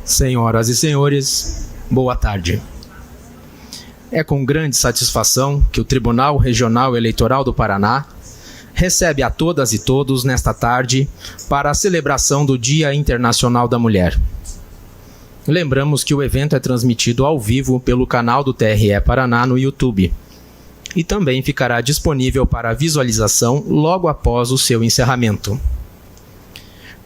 Senhoras e senhores, boa tarde. É com grande satisfação que o Tribunal Regional Eleitoral do Paraná recebe a todas e todos nesta tarde para a celebração do Dia Internacional da Mulher. Lembramos que o evento é transmitido ao vivo pelo canal do TRE Paraná no YouTube e também ficará disponível para visualização logo após o seu encerramento.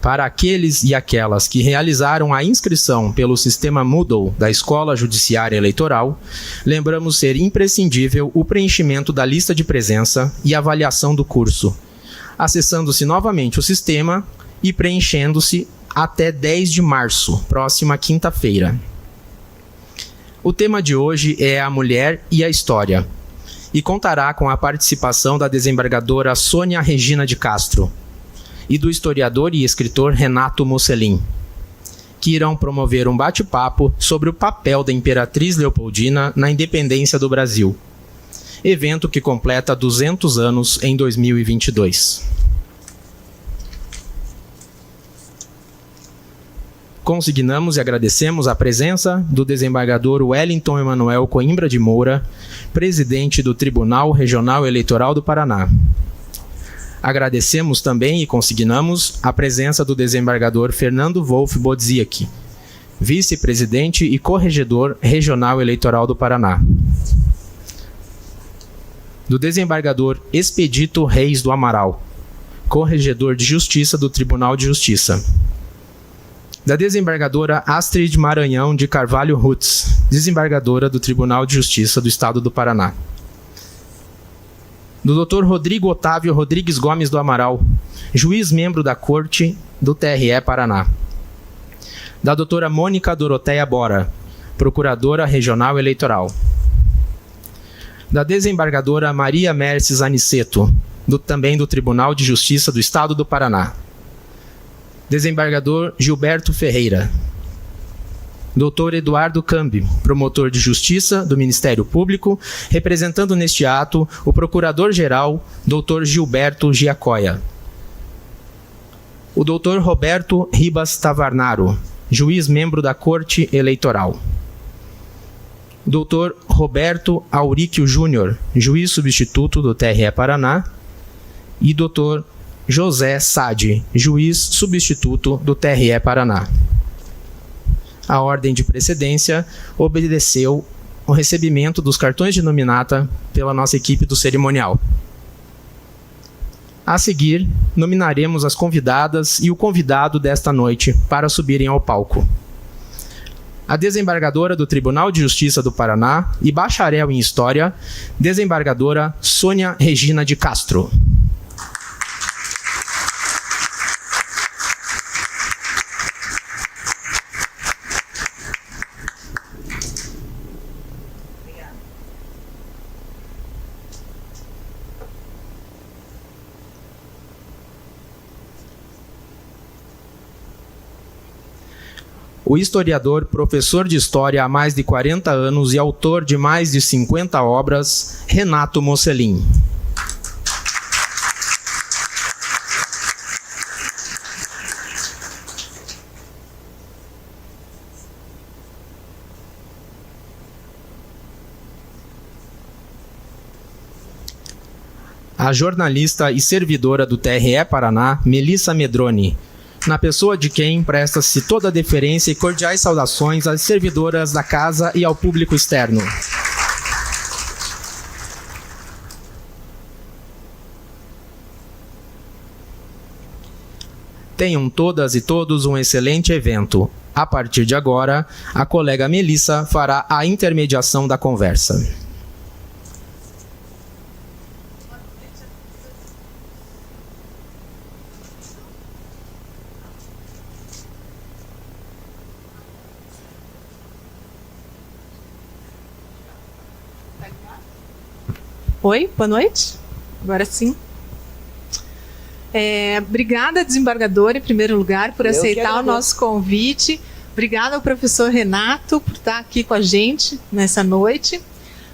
Para aqueles e aquelas que realizaram a inscrição pelo sistema Moodle da Escola Judiciária Eleitoral, lembramos ser imprescindível o preenchimento da lista de presença e avaliação do curso, acessando-se novamente o sistema e preenchendo-se até 10 de março, próxima quinta-feira. O tema de hoje é a mulher e a história, e contará com a participação da desembargadora Sônia Regina de Castro e do historiador e escritor Renato Mocelin, que irão promover um bate-papo sobre o papel da Imperatriz Leopoldina na independência do Brasil, evento que completa 200 anos em 2022. Consignamos e agradecemos a presença do desembargador Wellington Emanuel Coimbra de Moura, presidente do Tribunal Regional Eleitoral do Paraná. Agradecemos também e consignamos a presença do desembargador Fernando Wolff Bodziak, vice-presidente e corregedor regional eleitoral do Paraná. Do desembargador Expedito Reis do Amaral, corregedor de Justiça do Tribunal de Justiça. Da desembargadora Astrid Maranhão de Carvalho Rutz, desembargadora do Tribunal de Justiça do Estado do Paraná. Do Dr. Rodrigo Otávio Rodrigues Gomes do Amaral, juiz membro da Corte do TRE Paraná. Da doutora Mônica Doroteia Bora, procuradora regional eleitoral. Da desembargadora Maria Merces Aniceto, também do Tribunal de Justiça do Estado do Paraná. Desembargador Gilberto Ferreira. Dr. Eduardo Cambi, promotor de Justiça do Ministério Público, representando neste ato o Procurador-Geral, Dr. Gilberto Giacoia. O Dr. Roberto Ribas Tavarnaro, juiz membro da Corte Eleitoral. Dr. Roberto Auríquio Júnior, juiz substituto do TRE Paraná. E Dr. José Sade, juiz substituto do TRE Paraná. A ordem de precedência obedeceu o recebimento dos cartões de nominata pela nossa equipe do cerimonial. A seguir, nominaremos as convidadas e o convidado desta noite para subirem ao palco. A desembargadora do Tribunal de Justiça do Paraná e bacharel em História, desembargadora Sônia Regina de Castro. O historiador, professor de História há mais de 40 anos e autor de mais de 50 obras, Renato Mocelin. A jornalista e servidora do TRE Paraná, Melissa Medroni, na pessoa de quem presta-se toda a deferência e cordiais saudações às servidoras da casa e ao público externo. Tenham todas e todos um excelente evento. A partir de agora, a colega Melissa fará a intermediação da conversa. Oi, boa noite. Agora sim. Obrigada, desembargadora, em primeiro lugar, por aceitar o nosso convite. Obrigada ao professor Renato por estar aqui com a gente nessa noite.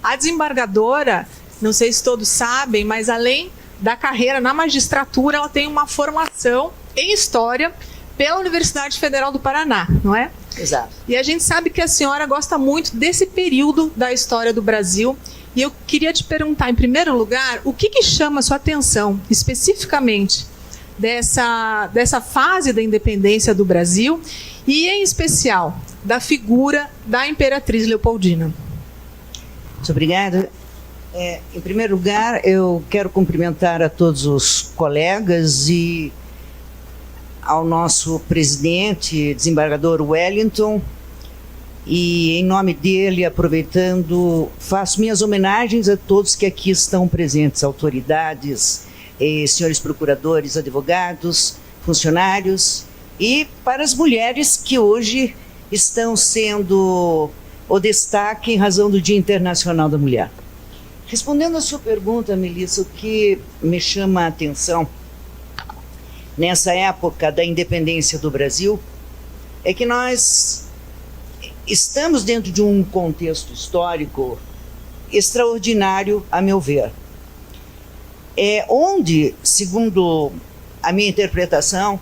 A desembargadora, não sei se todos sabem, mas além da carreira na magistratura, ela tem uma formação em História pela Universidade Federal do Paraná, não é? Exato. E a gente sabe que a senhora gosta muito desse período da história do Brasil. E eu queria te perguntar, em primeiro lugar, o que chama a sua atenção, especificamente, dessa fase da independência do Brasil e, em especial, da figura da Imperatriz Leopoldina? Muito obrigada. Em primeiro lugar, eu quero cumprimentar a todos os colegas e ao nosso presidente, desembargador Wellington, e em nome dele, aproveitando, faço minhas homenagens a todos que aqui estão presentes, autoridades, senhores procuradores, advogados, funcionários, e para as mulheres que hoje estão sendo o destaque em razão do Dia Internacional da Mulher. Respondendo à sua pergunta, Melissa, o que me chama a atenção nessa época da independência do Brasil é que nós estamos dentro de um contexto histórico extraordinário, a meu ver. Onde, segundo a minha interpretação,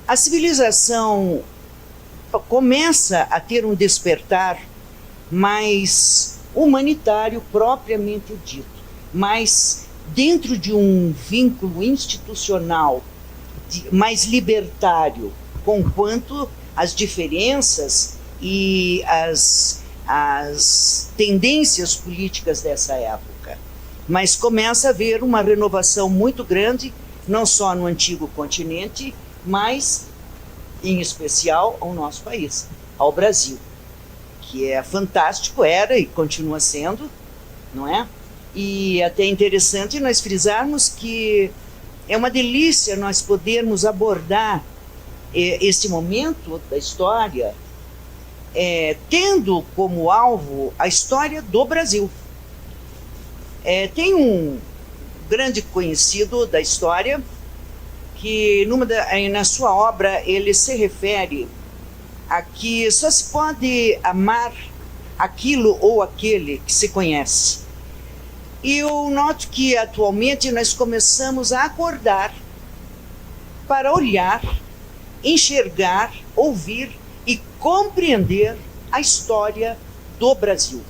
a civilização começa a ter um despertar mais humanitário propriamente dito, mas dentro de um vínculo institucional mais libertário, conquanto as diferenças e as tendências políticas dessa época. Mas começa a haver uma renovação muito grande, não só no antigo continente, mas em especial ao nosso país, ao Brasil, que é fantástico, era e continua sendo, não é? E até interessante nós frisarmos que é uma delícia nós podermos abordar este momento da história, tendo como alvo a história do Brasil. Tem um grande conhecido da história que na sua obra ele se refere a que só se pode amar aquilo ou aquele que se conhece. E eu noto que atualmente nós começamos a acordar para olhar, enxergar, ouvir e compreender a história do Brasil.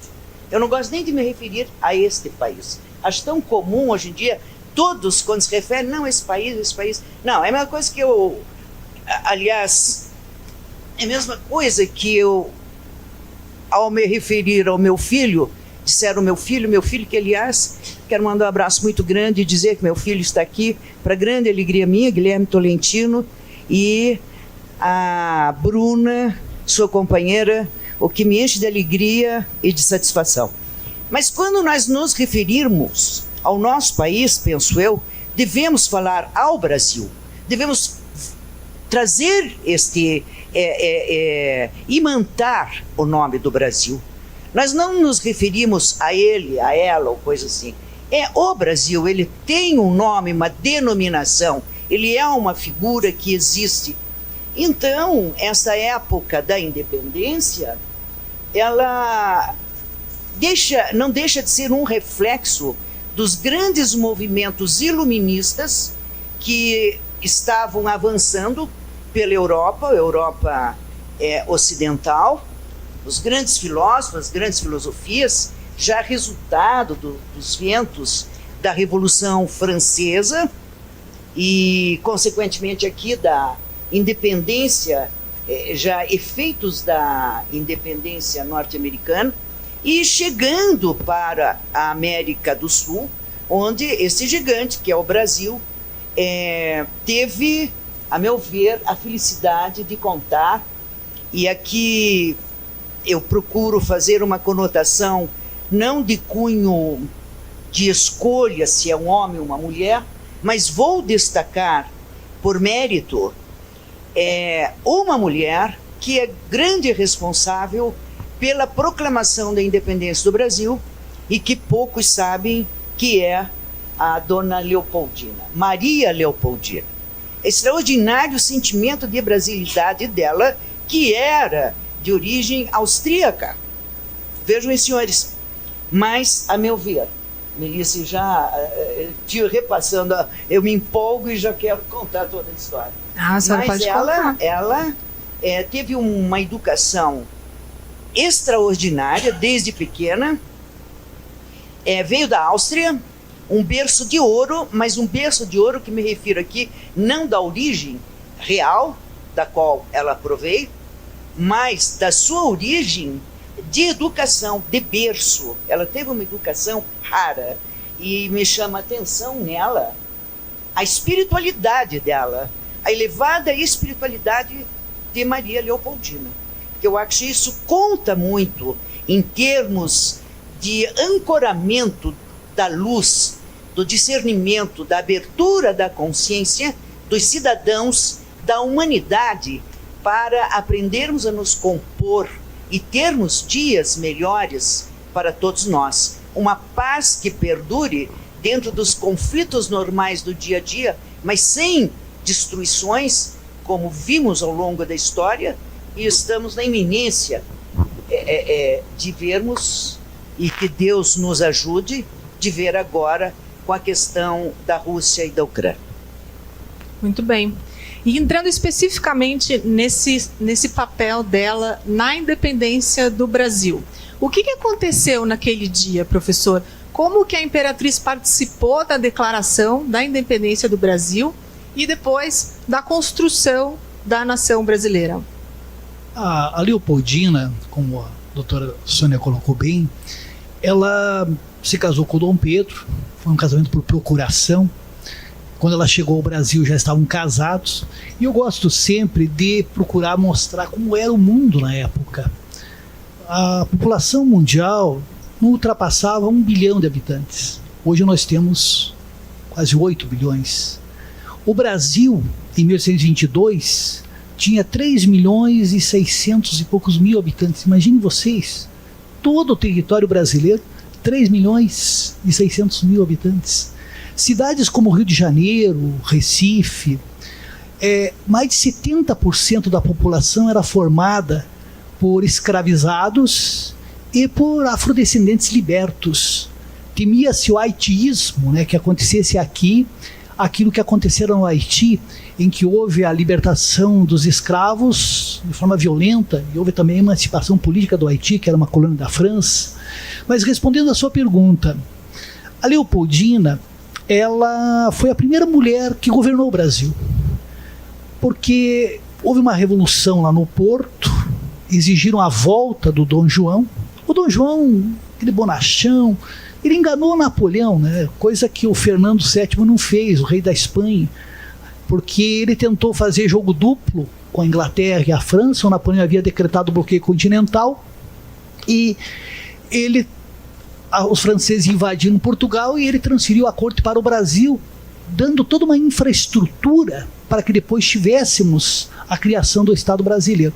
Eu não gosto nem de me referir a este país. Acho tão comum hoje em dia, todos quando se referem, não, esse país. Não, é a mesma coisa que aliás, é a mesma coisa que eu, ao me referir ao meu filho, disseram meu filho que, aliás, quero mandar um abraço muito grande e dizer que meu filho está aqui, para grande alegria minha, Guilherme Tolentino, e a Bruna, sua companheira, o que me enche de alegria e de satisfação. Mas quando nós nos referirmos ao nosso país, penso eu, devemos falar ao Brasil, devemos trazer imantar o nome do Brasil. Nós não nos referimos a ele, a ela ou coisa assim. O Brasil, ele tem um nome, uma denominação, ele é uma figura que existe. Então, essa época da independência, ela não deixa de ser um reflexo dos grandes movimentos iluministas que estavam avançando pela Europa ocidental, os grandes filósofos, as grandes filosofias, já resultado dos ventos da Revolução Francesa e, consequentemente, aqui da independência, já efeitos da independência norte-americana, e chegando para a América do Sul, onde esse gigante, que é o Brasil, teve, a meu ver, a felicidade de contar, e aqui eu procuro fazer uma conotação não de cunho de escolha se é um homem ou uma mulher, mas vou destacar por mérito uma mulher que é grande responsável pela proclamação da independência do Brasil e que poucos sabem que é a dona Leopoldina, Maria Leopoldina. Extraordinário sentimento de brasilidade dela, que era de origem austríaca. Vejam, senhores, mas, a meu ver, Melissa, já te repassando, eu me empolgo e já quero contar toda a história. A senhora Mas pode contar. ela teve uma educação extraordinária desde pequena, veio da Áustria, um berço de ouro, mas um berço de ouro que me refiro aqui, não da origem real, da qual ela proveio, mas da sua origem de educação, de berço. Ela teve uma educação rara e me chama a atenção nela a espiritualidade dela, a elevada espiritualidade de Maria Leopoldina, que eu acho que isso conta muito em termos de ancoramento da luz, do discernimento, da abertura da consciência dos cidadãos, da humanidade, para aprendermos a nos compor e termos dias melhores para todos nós. Uma paz que perdure dentro dos conflitos normais do dia a dia, mas sem destruições, como vimos ao longo da história, e estamos na iminência de vermos, e que Deus nos ajude, de ver agora com a questão da Rússia e da Ucrânia. Muito bem. E entrando especificamente nesse papel dela na independência do Brasil. O que aconteceu naquele dia, professor? Como que a imperatriz participou da declaração da independência do Brasil e depois da construção da nação brasileira? A Leopoldina, como a doutora Sônia colocou bem, ela se casou com o Dom Pedro, foi um casamento por procuração. Quando ela chegou ao Brasil já estavam casados, e eu gosto sempre de procurar mostrar como era o mundo na época. A população mundial não ultrapassava 1 bilhão de habitantes. Hoje nós temos quase 8 bilhões. O Brasil, em 1822, tinha 3 milhões e 600 e poucos mil habitantes. Imaginem vocês, todo o território brasileiro, 3 milhões e 600 mil habitantes. Cidades como Rio de Janeiro, Recife, mais de 70% da população era formada por escravizados e por afrodescendentes libertos. Temia-se o haitiísmo, que acontecesse aqui, aquilo que acontecera no Haiti, em que houve a libertação dos escravos de forma violenta, e houve também a emancipação política do Haiti, que era uma colônia da França. Mas respondendo à sua pergunta, a Leopoldina, ela foi a primeira mulher que governou o Brasil, porque houve uma revolução lá no Porto, exigiram a volta do Dom João. O Dom João, aquele bonachão, ele enganou Napoleão, coisa que o Fernando VII não fez, o rei da Espanha, porque ele tentou fazer jogo duplo com a Inglaterra e a França. O Napoleão havia decretado o bloqueio continental e os franceses invadiram Portugal e ele transferiu a corte para o Brasil, dando toda uma infraestrutura para que depois tivéssemos a criação do Estado brasileiro.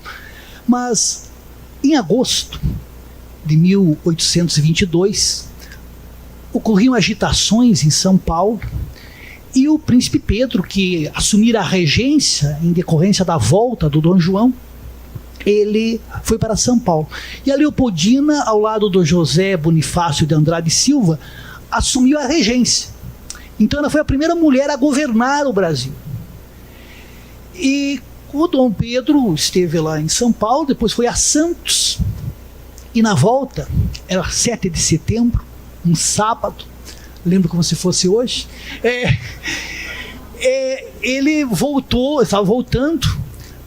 Mas em agosto de 1822 ocorriam agitações em São Paulo e o príncipe Pedro, que assumira a regência em decorrência da volta do Dom João, ele foi para São Paulo. E a Leopoldina, ao lado do José Bonifácio de Andrade Silva, assumiu a regência. Então ela foi a primeira mulher a governar o Brasil. E o Dom Pedro esteve lá em São Paulo, depois foi a Santos, e na volta, era 7 de setembro, um sábado, lembro como se fosse hoje, ele voltou, estava voltando.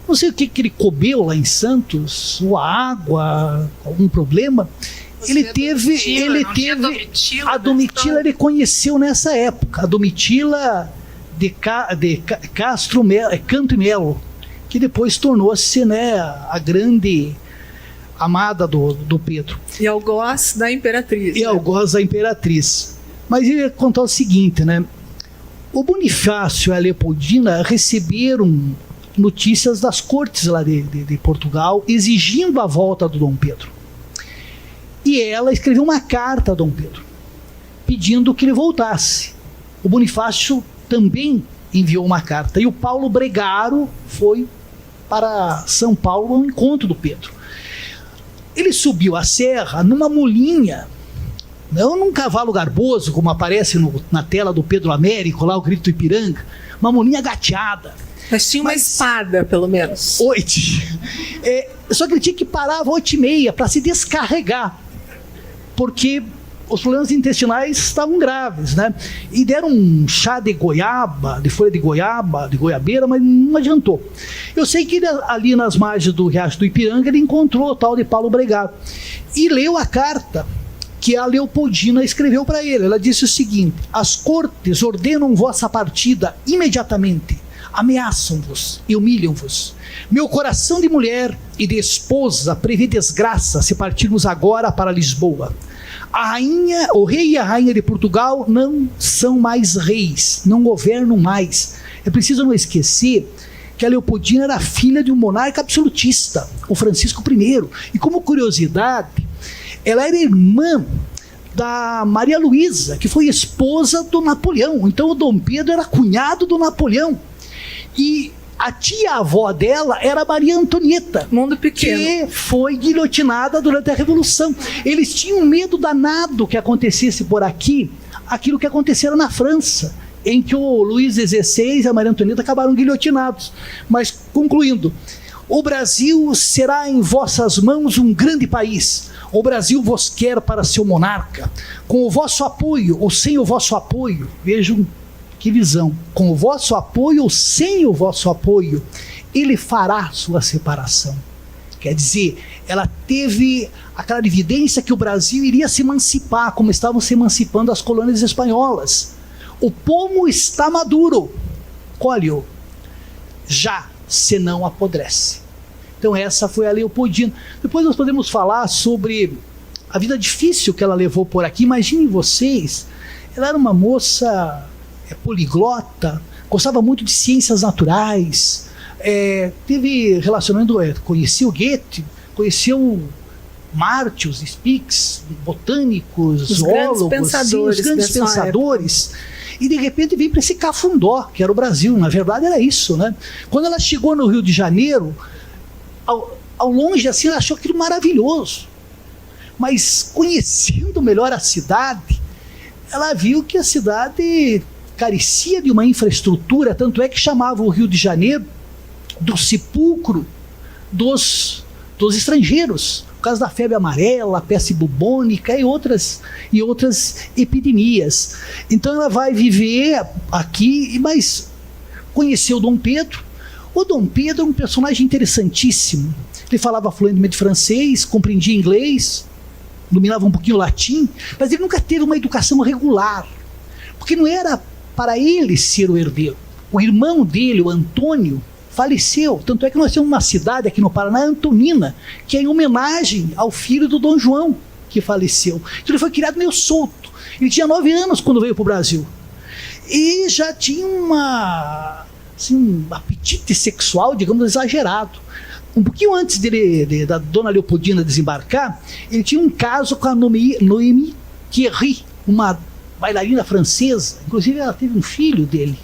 Não sei o que ele comeu lá em Santos, ou a água, algum problema. Ele teve a Domitila, ele conheceu nessa época, a Domitila de Castro Canto e Melo, que depois tornou-se a grande amada do Pedro. E algoz da imperatriz. E algoz da imperatriz. Mas eu ia contar o seguinte, o Bonifácio e a Leopoldina receberam notícias das cortes lá de Portugal, exigindo a volta do Dom Pedro. E ela escreveu uma carta a Dom Pedro, pedindo que ele voltasse. O Bonifácio também enviou uma carta. E o Paulo Bregaro foi para São Paulo ao encontro do Pedro. Ele subiu a serra numa mulinha não num cavalo garboso, como aparece na tela do Pedro Américo, lá o Grito do Ipiranga, uma molinha gateada. Mas tinha uma espada, pelo menos. 8. Só que ele tinha que parar às 8h30 para se descarregar, porque os problemas intestinais estavam graves, né? E deram um chá de goiaba, de folha de goiaba, de goiabeira, mas não adiantou. Eu sei que ele, ali nas margens do Riacho do Ipiranga, ele encontrou o tal de Paulo Bregato e leu a carta que a Leopoldina escreveu para ele. Ela disse o seguinte: as cortes ordenam vossa partida imediatamente, ameaçam-vos e humilham-vos. Meu coração de mulher e de esposa prevê desgraça se partirmos agora para Lisboa. O rei e a rainha de Portugal não são mais reis, não governam mais. É preciso não esquecer que a Leopoldina era filha de um monarca absolutista, o Francisco I. E como curiosidade, ela era irmã da Maria Luísa, que foi esposa do Napoleão. Então o Dom Pedro era cunhado do Napoleão. E a tia-avó dela era Maria Antonieta, mundo pequeno, que foi guilhotinada durante a Revolução. Eles tinham medo danado que acontecesse por aqui aquilo que acontecera na França, em que o Luís XVI e a Maria Antonieta acabaram guilhotinados. Mas, concluindo, o Brasil será em vossas mãos um grande país. O Brasil vos quer para seu monarca. Com o vosso apoio ou sem o vosso apoio, vejam que visão, com o vosso apoio ou sem o vosso apoio, ele fará sua separação. Quer dizer, ela teve a clarividência que o Brasil iria se emancipar, como estavam se emancipando as colônias espanholas. O pomo está maduro, colhe-o, já, senão apodrece. Então essa foi a Leopoldina. Depois nós podemos falar sobre a vida difícil que ela levou por aqui. Imaginem vocês, ela era uma moça poliglota, gostava muito de ciências naturais, teve relacionamento, conheceu Goethe, conheceu Martius, Spix, botânicos, zoólogos, os grandes pensadores, e de repente veio para esse cafundó, que era o Brasil. Na verdade era isso, né? Quando ela chegou no Rio de Janeiro, ao longe assim, ela achou aquilo maravilhoso, mas conhecendo melhor a cidade, ela viu que a cidade carecia de uma infraestrutura, tanto é que chamava o Rio de Janeiro do sepulcro dos estrangeiros, por causa da febre amarela, a peste bubônica e outras epidemias. Então ela vai viver aqui, mas conheceu Dom Pedro. O Dom Pedro é um personagem interessantíssimo. Ele falava fluentemente francês, compreendia inglês, dominava um pouquinho o latim, mas ele nunca teve uma educação regular, porque não era para ele ser o herdeiro. O irmão dele, o Antônio, faleceu. Tanto é que nós temos uma cidade aqui no Paraná, Antonina, que é em homenagem ao filho do Dom João, que faleceu. Então ele foi criado meio solto. Ele tinha 9 anos quando veio para o Brasil. E já tinha um apetite sexual, digamos, exagerado. Um pouquinho antes da dona Leopoldina desembarcar, ele tinha um caso com a Noémie Thierry, uma bailarina francesa. Inclusive ela teve um filho dele,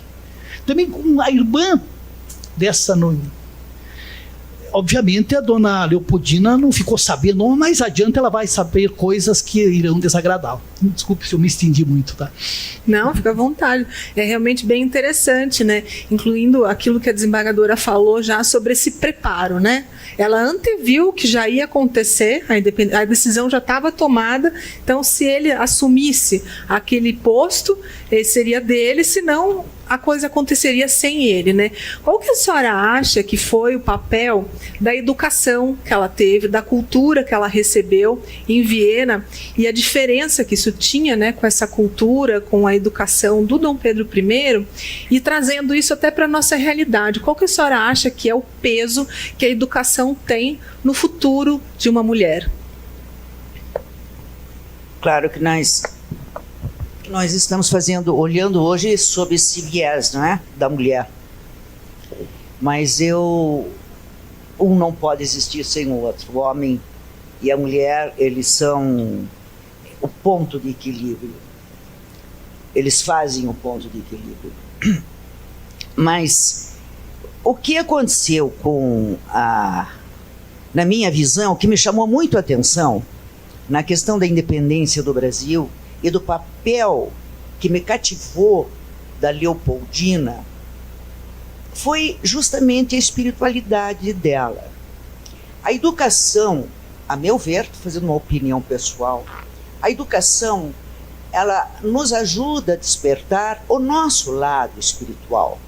também com a irmã dessa Noémie. Obviamente a dona Leopoldina não ficou sabendo, mas mais adiante ela vai saber coisas que irão desagradá-la. Desculpe se eu me estendi muito, tá? Não, fica à vontade. É realmente bem interessante, né? Incluindo aquilo que a desembargadora falou já sobre esse preparo, né? Ela anteviu que já ia acontecer, a decisão já estava tomada, então se ele assumisse aquele posto, seria dele, senão a coisa aconteceria sem ele, né? Qual que a senhora acha que foi o papel da educação que ela teve, da cultura que ela recebeu em Viena e a diferença que isso tinha, né, com essa cultura, com a educação do Dom Pedro I e trazendo isso até para a nossa realidade? Qual que a senhora acha que é o peso que a educação tem no futuro de uma mulher? Claro que nós estamos olhando hoje sob esse viés, não é? Da mulher. Mas um não pode existir sem o outro. O homem e a mulher, eles são o ponto de equilíbrio. Eles fazem o ponto de equilíbrio. Mas o que aconteceu na minha visão, o que me chamou muito a atenção na questão da independência do Brasil, e do papel que me cativou da Leopoldina foi justamente a espiritualidade dela. A educação, a meu ver, fazendo uma opinião pessoal, a educação, ela nos ajuda a despertar o nosso lado espiritual,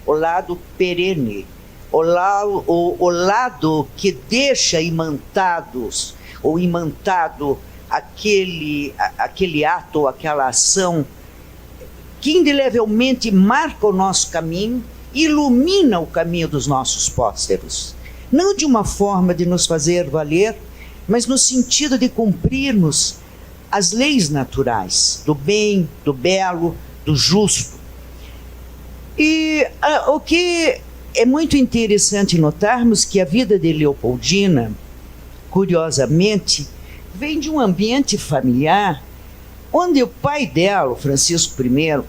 o lado perene, o lado que deixa imantados ou imantado aquele ato, aquela ação que indelevelmente marca o nosso caminho, ilumina o caminho dos nossos prósperos. Não de uma forma de nos fazer valer, mas no sentido de cumprirmos as leis naturais, do bem, do belo, do justo. E o que é muito interessante notarmos que a vida de Leopoldina, curiosamente, vem de um ambiente familiar onde o pai dela, o Francisco I,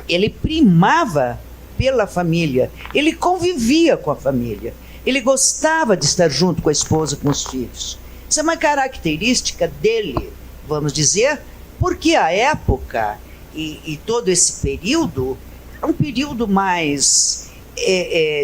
ele primava pela família, ele convivia com a família, ele gostava de estar junto com a esposa, com os filhos. Isso é uma característica dele, vamos dizer, porque a época e todo esse período é um período mais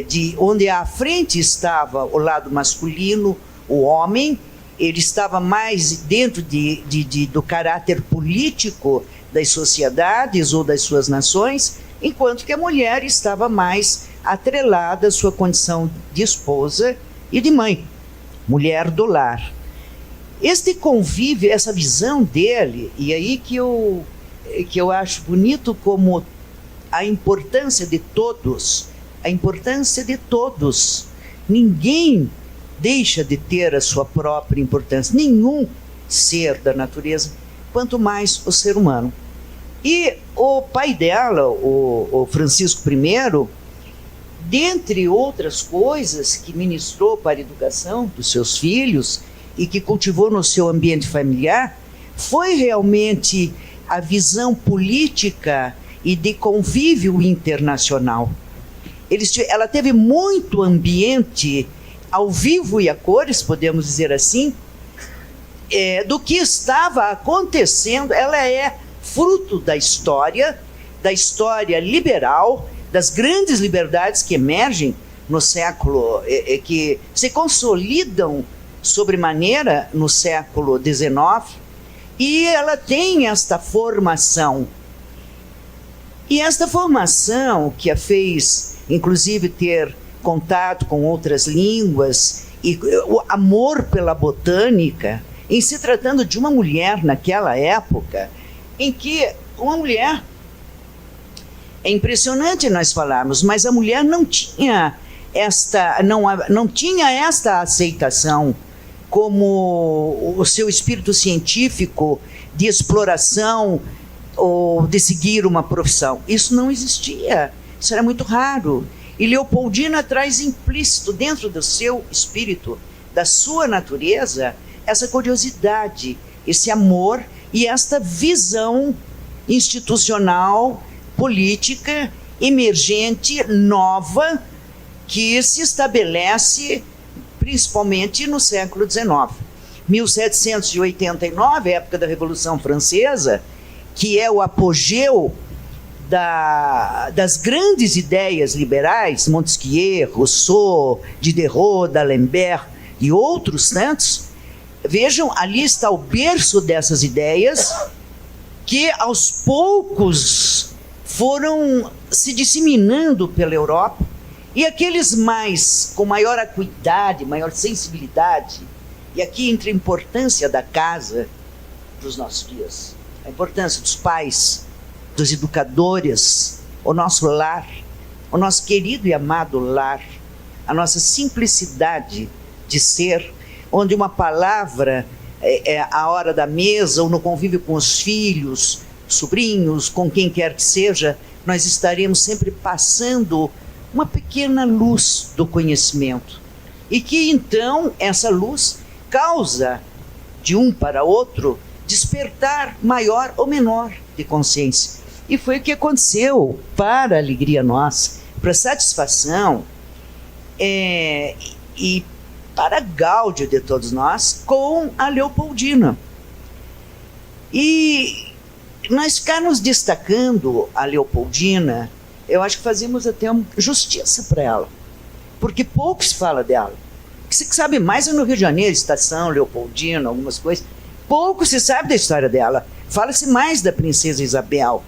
de onde à frente estava o lado masculino, o homem, ele estava mais dentro do caráter político das sociedades ou das suas nações, enquanto que a mulher estava mais atrelada à sua condição de esposa e de mãe, mulher do lar. Este convívio, essa visão dele, e aí que eu acho bonito como a importância de todos, ninguém deixa de ter a sua própria importância, nenhum ser da natureza, quanto mais o ser humano. E o pai dela, o Francisco I, dentre outras coisas que ministrou para a educação dos seus filhos e que cultivou no seu ambiente familiar, foi realmente a visão política e de convívio internacional. Ela teve muito ambiente ao vivo e a cores, podemos dizer assim, do que estava acontecendo. Ela é fruto da história liberal, das grandes liberdades que emergem no século, que se consolidam sobremaneira no século XIX, e ela tem esta formação. E esta formação que a fez, inclusive, ter contato com outras línguas e o amor pela botânica, em se tratando de uma mulher naquela época, em que uma mulher, é impressionante nós falarmos, mas a mulher não tinha esta aceitação como o seu espírito científico de exploração ou de seguir uma profissão. Isso não existia, isso era muito raro. E Leopoldina traz implícito dentro do seu espírito, da sua natureza, essa curiosidade, esse amor e esta visão institucional, política, emergente, nova, que se estabelece principalmente no século XIX. 1789, época da Revolução Francesa, que é o apogeu das grandes ideias liberais, Montesquieu, Rousseau, Diderot, D'Alembert e outros tantos. Vejam, ali está o berço dessas ideias que aos poucos foram se disseminando pela Europa, e aqueles com maior acuidade, maior sensibilidade, e aqui entra a importância da casa para os nossos dias, a importância dos pais, dos educadores, o nosso lar, o nosso querido e amado lar, a nossa simplicidade de ser, onde uma palavra à hora da mesa ou no convívio com os filhos, sobrinhos, com quem quer que seja, nós estaremos sempre passando uma pequena luz do conhecimento. E que então essa luz causa de um para outro despertar maior ou menor de consciência. E foi o que aconteceu, para a alegria nossa, para a satisfação e para a gáudio de todos nós, com a Leopoldina. E nós ficarmos destacando a Leopoldina, eu acho que fazemos até justiça para ela, porque pouco se fala dela. O que se sabe mais é no Rio de Janeiro, Estação, Leopoldina, algumas coisas. Pouco se sabe da história dela. Fala-se mais da princesa Isabel.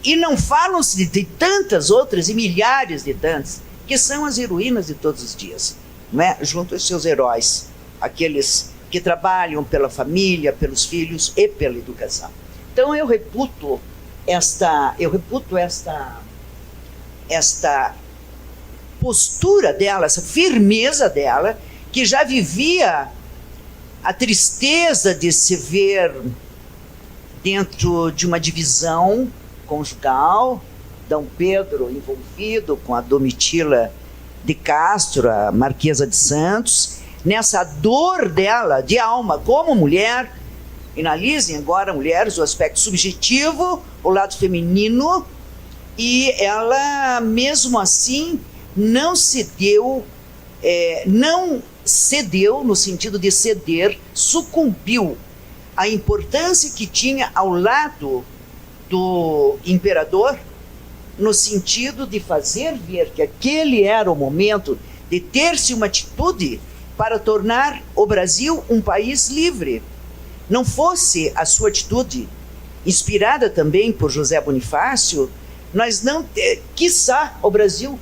E não falam-se de tantas outras, e milhares de tantas, que são as heroínas de todos os dias, não é? Junto aos seus heróis, aqueles que trabalham pela família, pelos filhos e pela educação. Então eu reputo esta postura dela, essa firmeza dela, que já vivia a tristeza de se ver dentro de uma divisão conjugal, Dom Pedro envolvido com a Domitila de Castro, a Marquesa de Santos, nessa dor dela de alma como mulher. Analisem agora, mulheres, o aspecto subjetivo, o lado feminino, e ela, mesmo assim, não cedeu no sentido de ceder, sucumbiu à importância que tinha ao lado do imperador, no sentido de fazer ver que aquele era o momento de ter-se uma atitude para tornar o Brasil um país livre. Não fosse a sua atitude, inspirada também por José Bonifácio, nós não, quiçá o Brasil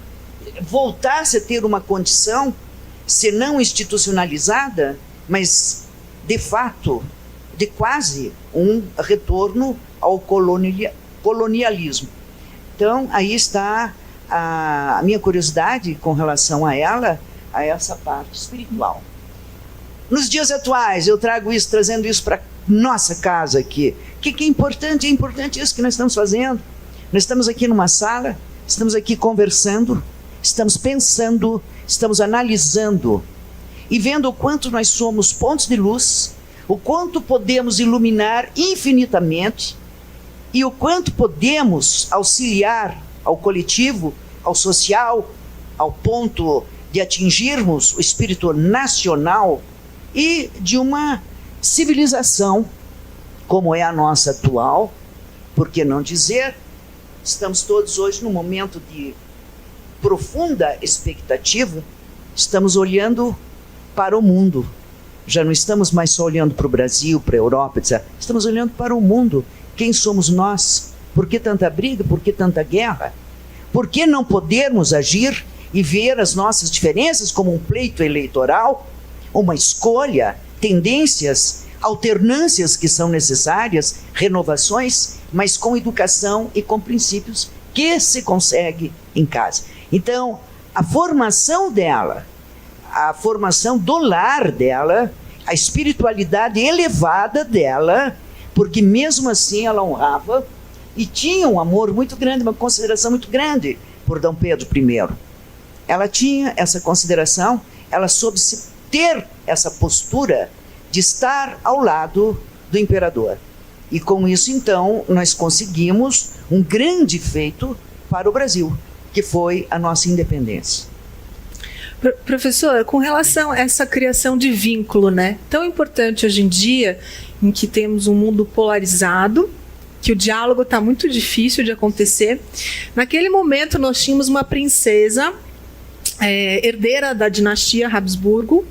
voltasse a ter uma condição, se não institucionalizada, mas de fato, de quase um retorno ao colonialismo. Então, aí está a minha curiosidade com relação a ela, a essa parte espiritual. Nos dias atuais, eu trago isso, trazendo isso para nossa casa aqui. O que é importante? É importante isso que nós estamos fazendo. Nós estamos aqui numa sala, estamos aqui conversando, estamos pensando, estamos analisando e vendo o quanto nós somos pontos de luz, o quanto podemos iluminar infinitamente e o quanto podemos auxiliar ao coletivo, ao social, ao ponto de atingirmos o espírito nacional e de uma civilização como é a nossa atual. Por que não dizer? Estamos todos hoje num momento de profunda expectativa, estamos olhando para o mundo. Já não estamos mais só olhando para o Brasil, para a Europa, etc. Estamos olhando para o mundo. Quem somos nós? Por que tanta briga? Por que tanta guerra? Por que não podermos agir e ver as nossas diferenças como um pleito eleitoral, uma escolha, tendências, alternâncias que são necessárias, renovações, mas com educação e com princípios que se consegue em casa. Então, a formação dela, a formação do lar dela, a espiritualidade elevada dela, porque mesmo assim ela honrava e tinha um amor muito grande, uma consideração muito grande por Dom Pedro I. Ela tinha essa consideração, ela soube ter essa postura de estar ao lado do imperador. E com isso, então, nós conseguimos um grande feito para o Brasil, que foi a nossa independência. Professor, com relação a essa criação de vínculo, né? Tão importante hoje em dia, em que temos um mundo polarizado, que o diálogo está muito difícil de acontecer. Naquele momento, nós tínhamos uma princesa, herdeira da dinastia Habsburgo,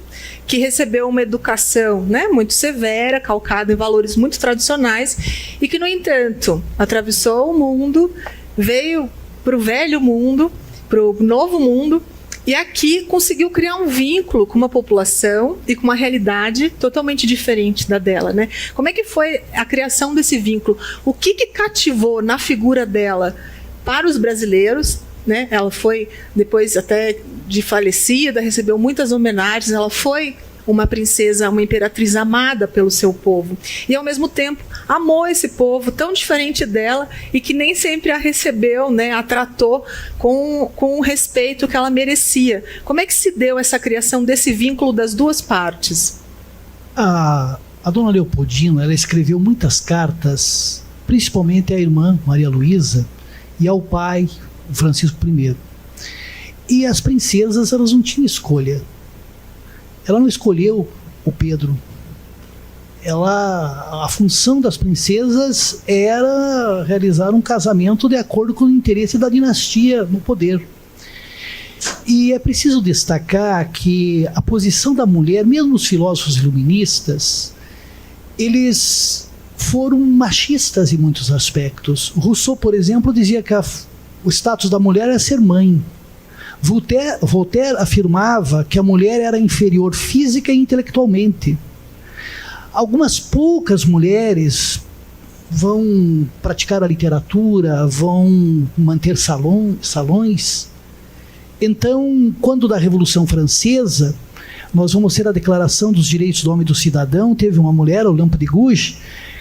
que recebeu uma educação, né, muito severa, calcada em valores muito tradicionais, e que, no entanto, atravessou o mundo, veio para o velho mundo, para o novo mundo, e aqui conseguiu criar um vínculo com uma população e com uma realidade totalmente diferente da dela, né? Como é que foi a criação desse vínculo? O que cativou na figura dela para os brasileiros, né? Ela foi, depois até de falecida, recebeu muitas homenagens, ela foi uma princesa, uma imperatriz amada pelo seu povo. E, ao mesmo tempo, amou esse povo tão diferente dela e que nem sempre a recebeu, né, a tratou com o respeito que ela merecia. Como é que se deu essa criação desse vínculo das duas partes? A dona Leopoldina, ela escreveu muitas cartas, principalmente à irmã Maria Luísa e ao pai Francisco I. E as princesas, elas não tinham escolha. Ela não escolheu o Pedro. a função das princesas era realizar um casamento de acordo com o interesse da dinastia no poder. E é preciso destacar que a posição da mulher, mesmo os filósofos iluministas, eles foram machistas em muitos aspectos. Rousseau, por exemplo, dizia que o status da mulher era ser mãe. Voltaire afirmava que a mulher era inferior física e intelectualmente. Algumas poucas mulheres vão praticar a literatura, vão manter salões. Então, quando da Revolução Francesa, nós vamos ter a Declaração dos Direitos do Homem e do Cidadão, teve uma mulher, Olympe de Gouges,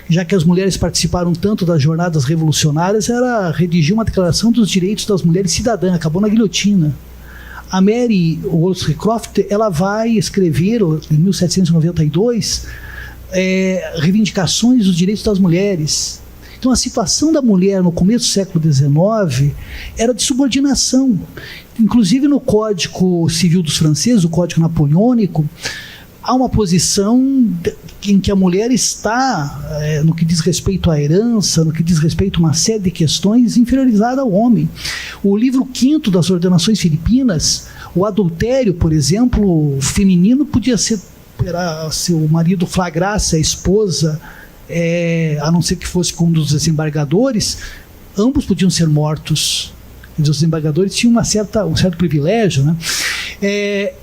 já que as mulheres participaram tanto das jornadas revolucionárias, ela redigiu uma Declaração dos Direitos das Mulheres Cidadãs, acabou na guilhotina. A Mary Wollstonecraft, ela vai escrever, em 1792, reivindicações dos direitos das mulheres. Então, a situação da mulher no começo do século XIX era de subordinação. Inclusive, no Código Civil dos franceses, o Código Napoleônico, há uma posição em que a mulher está, no que diz respeito à herança, no que diz respeito a uma série de questões, inferiorizada ao homem. O livro 5º das Ordenações Filipinas, o adultério, por exemplo, feminino podia ser, se o marido flagrasse a esposa, a não ser que fosse com um dos desembargadores, ambos podiam ser mortos. Os desembargadores tinham um certo privilégio, né?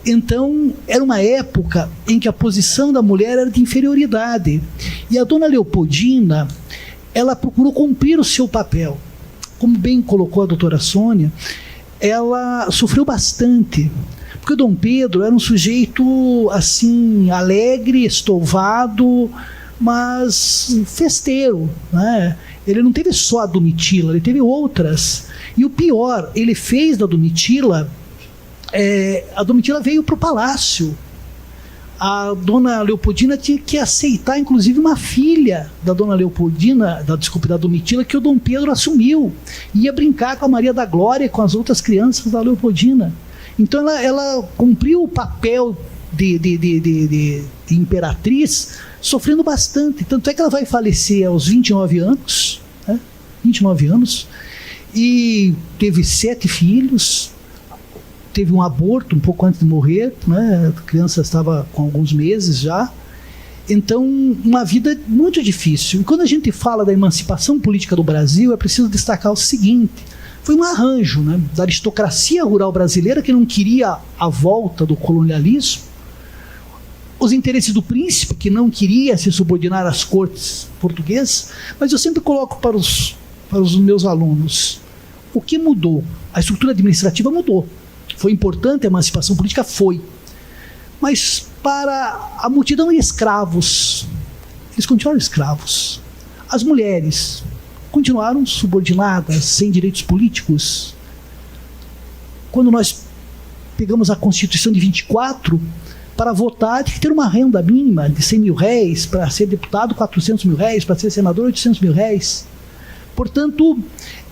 Então, era uma época em que a posição da mulher era de inferioridade. E a dona Leopoldina, ela procurou cumprir o seu papel. Como bem colocou a doutora Sônia, ela sofreu bastante. Porque o Dom Pedro era um sujeito, assim, alegre, estouvado, mas festeiro, né? Ele não teve só a Domitila, ele teve outras. E o pior, ele fez da Domitila, a Domitila veio para o palácio. A dona Leopoldina tinha que aceitar, inclusive, uma filha da dona Leopoldina, da Domitila, que o Dom Pedro assumiu. Ia brincar com a Maria da Glória e com as outras crianças da Leopoldina. Então ela cumpriu o papel de imperatriz, sofrendo bastante. Tanto é que ela vai falecer aos 29 anos, né? 29 anos, e teve 7 filhos, teve um aborto um pouco antes de morrer, né? A criança estava com alguns meses já. Então, uma vida muito difícil. E quando a gente fala da emancipação política do Brasil, é preciso destacar o seguinte: foi um arranjo, né, da aristocracia rural brasileira, que não queria a volta do colonialismo, os interesses do príncipe, que não queria se subordinar às cortes portuguesas. Mas eu sempre coloco para os meus alunos: o que mudou? A estrutura administrativa mudou. Foi importante a emancipação política? Foi. Mas para a multidão de escravos, eles continuaram escravos. As mulheres continuaram subordinadas, sem direitos políticos. Quando nós pegamos a Constituição de 24, para votar, tinha que ter uma renda mínima de 100 mil réis, para ser deputado 400 mil réis, para ser senador 800 mil réis. Portanto,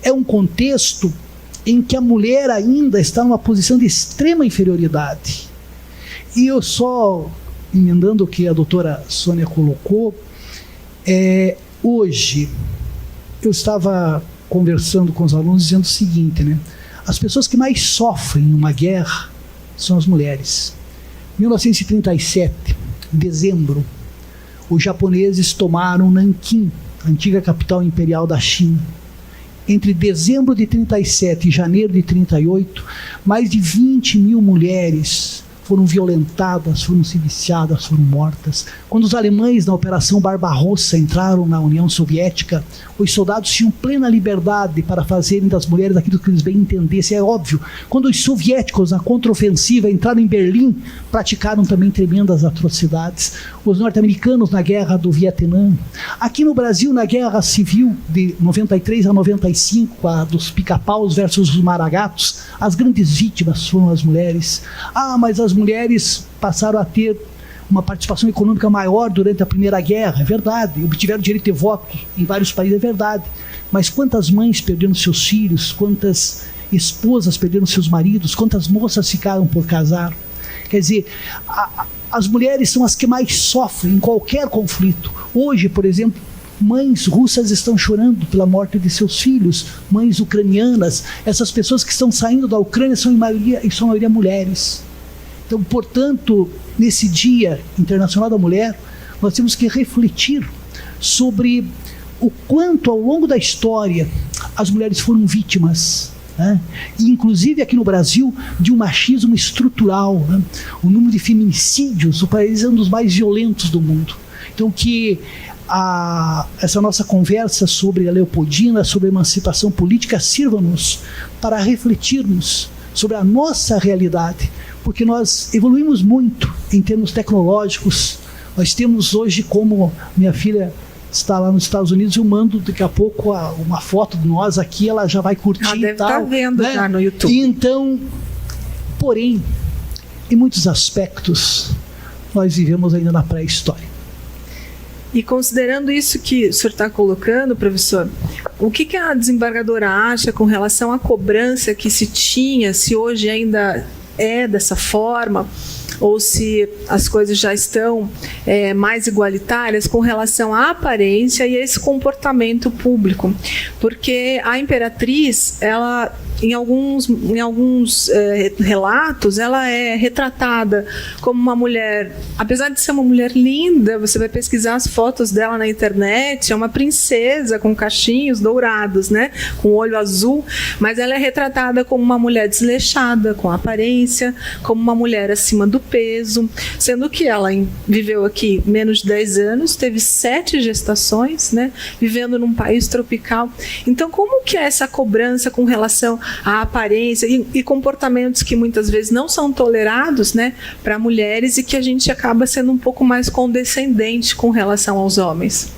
é um contexto em que a mulher ainda está numa posição de extrema inferioridade. E eu só, emendando o que a doutora Sônia colocou, hoje eu estava conversando com os alunos dizendo o seguinte, né? As pessoas que mais sofrem em uma guerra são as mulheres. Em 1937, em dezembro, os japoneses tomaram Nanquim, a antiga capital imperial da China. Entre dezembro de 37 e janeiro de 38, mais de 20 mil mulheres foram violentadas, foram siliciadas, foram mortas. Quando os alemães, na Operação Barbarossa, entraram na União Soviética, os soldados tinham plena liberdade para fazerem das mulheres aquilo que eles bem entendessem. É óbvio, quando os soviéticos, na contraofensiva, entraram em Berlim, praticaram também tremendas atrocidades. Os norte-americanos na Guerra do Vietnã. Aqui no Brasil, na Guerra Civil de 93 a 95, a dos pica-paus versus os maragatos, as grandes vítimas foram as mulheres. Mas as mulheres passaram a ter uma participação econômica maior durante a Primeira Guerra, é verdade. Obtiveram o direito de voto em vários países, é verdade. Mas quantas mães perderam seus filhos, quantas esposas perderam seus maridos, quantas moças ficaram por casar? Quer dizer, As mulheres são as que mais sofrem em qualquer conflito. Hoje, por exemplo, mães russas estão chorando pela morte de seus filhos, mães ucranianas, essas pessoas que estão saindo da Ucrânia são em maioria mulheres. Então, portanto, nesse Dia Internacional da Mulher, nós temos que refletir sobre o quanto ao longo da história as mulheres foram vítimas, né? E, inclusive aqui no Brasil, de um machismo estrutural, né? O número de feminicídios, o país é um dos mais violentos do mundo. Então, que essa nossa conversa sobre a Leopoldina, sobre a emancipação política, sirva-nos para refletirmos sobre a nossa realidade, porque nós evoluímos muito em termos tecnológicos. Nós temos hoje, como minha filha está lá nos Estados Unidos, eu mando daqui a pouco uma foto de nós aqui, ela já vai curtir. Ela deve estar vendo, né? Já no YouTube. Então, porém, em muitos aspectos, nós vivemos ainda na pré-história. E considerando isso que o senhor está colocando, professor, o que a desembargadora acha com relação à cobrança que se tinha, se hoje ainda é dessa forma, ou se as coisas já estão mais igualitárias com relação à aparência e a esse comportamento público? Porque a imperatriz, ela, em alguns relatos, ela é retratada como uma mulher, apesar de ser uma mulher linda, você vai pesquisar as fotos dela na internet, é uma princesa com cachinhos dourados, né, com olho azul, mas ela é retratada como uma mulher desleixada, com aparência, como uma mulher acima do peso, sendo que ela viveu aqui menos de 10 anos, teve 7 gestações, né, vivendo num país tropical. Então, como que é essa cobrança com relação à aparência e comportamentos que muitas vezes não são tolerados, né, para mulheres, e que a gente acaba sendo um pouco mais condescendente com relação aos homens?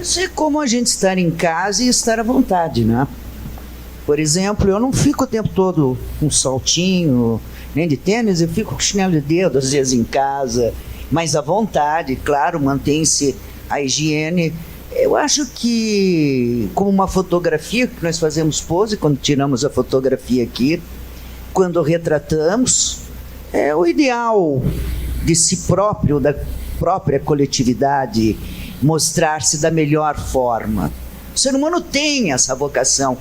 Isso é como a gente estar em casa e estar à vontade, né? Por exemplo, eu não fico o tempo todo com saltinho, nem de tênis, eu fico com chinelo de dedo, às vezes em casa, mas à vontade, claro, mantém-se a higiene. Eu acho que, como uma fotografia, que nós fazemos pose quando tiramos a fotografia aqui, quando retratamos, é o ideal de si próprio, da própria coletividade, mostrar-se da melhor forma. O ser humano tem essa vocação.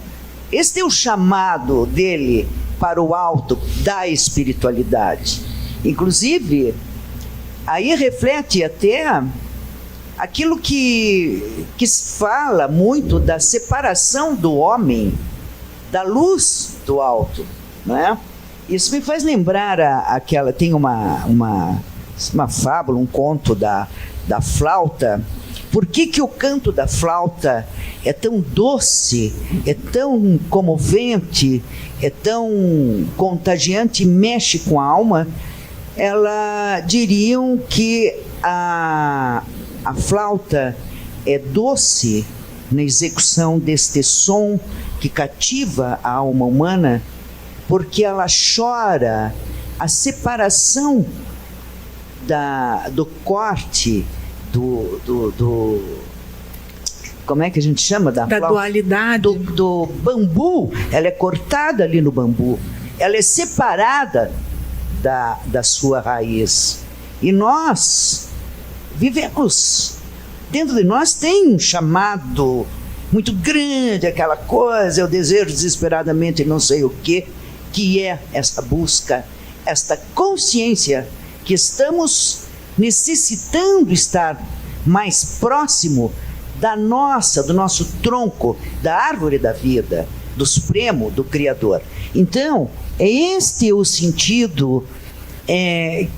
Este é o chamado dele para o alto da espiritualidade. Inclusive, aí reflete até aquilo que se fala muito da separação do homem da luz do alto, não é? Isso me faz lembrar aquela, tem uma fábula, um conto da flauta. Por que o canto da flauta é tão doce, é tão comovente, é tão contagiante, mexe com a alma? Diriam que a flauta é doce na execução deste som que cativa a alma humana, porque ela chora a separação do corte, como é que a gente chama? Da dualidade. Do bambu. Ela é cortada ali no bambu. Ela é separada da sua raiz. E nós vivemos, dentro de nós tem um chamado muito grande, aquela coisa, eu desejo desesperadamente não sei o que é essa busca, esta consciência que estamos necessitando estar mais próximo do nosso tronco, da árvore da vida, do Supremo, do Criador. Então, é este o sentido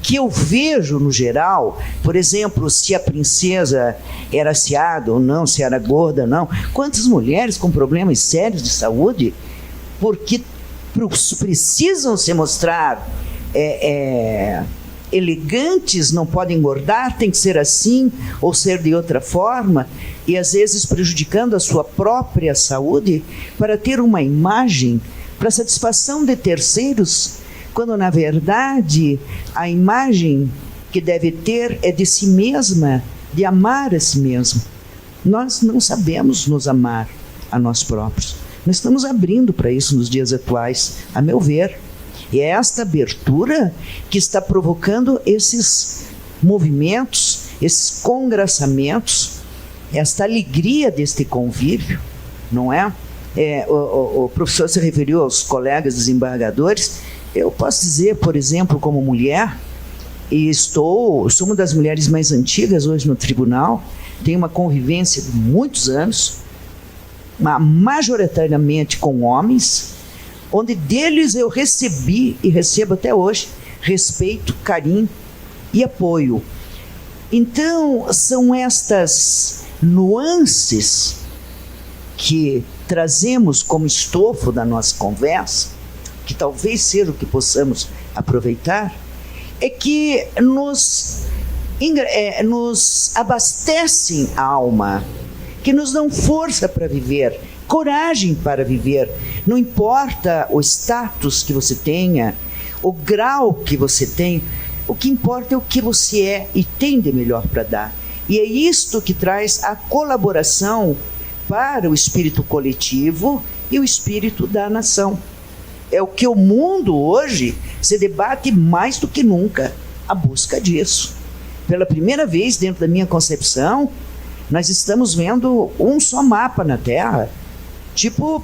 que eu vejo no geral. Por exemplo, se a princesa era aciada ou não, se era gorda ou não. Quantas mulheres com problemas sérios de saúde, porque precisam se mostrar elegantes, não podem engordar, tem que ser assim ou ser de outra forma, e às vezes prejudicando a sua própria saúde para ter uma imagem para satisfação de terceiros, quando na verdade a imagem que deve ter é de si mesma, de amar a si mesmo. Nós não sabemos nos amar a nós próprios. Nós estamos abrindo para isso nos dias atuais, a meu ver. E é esta abertura que está provocando esses movimentos, esses congraçamentos, esta alegria deste convívio, não é? O professor se referiu aos colegas desembargadores. Eu posso dizer, por exemplo, como mulher, e sou uma das mulheres mais antigas hoje no tribunal, tenho uma convivência de muitos anos, majoritariamente com homens, onde deles eu recebi e recebo até hoje respeito, carinho e apoio. Então, são estas nuances que trazemos como estofo da nossa conversa, que talvez seja o que possamos aproveitar, é que nos abastecem a alma, que nos dão força para viver, coragem para viver. Não importa o status que você tenha, o grau que você tem, o que importa é o que você é e tem de melhor para dar. E é isto que traz a colaboração para o espírito coletivo e o espírito da nação. É o que o mundo hoje se debate mais do que nunca, a busca disso. Pela primeira vez dentro da minha concepção, nós estamos vendo um só mapa na Terra. Tipo,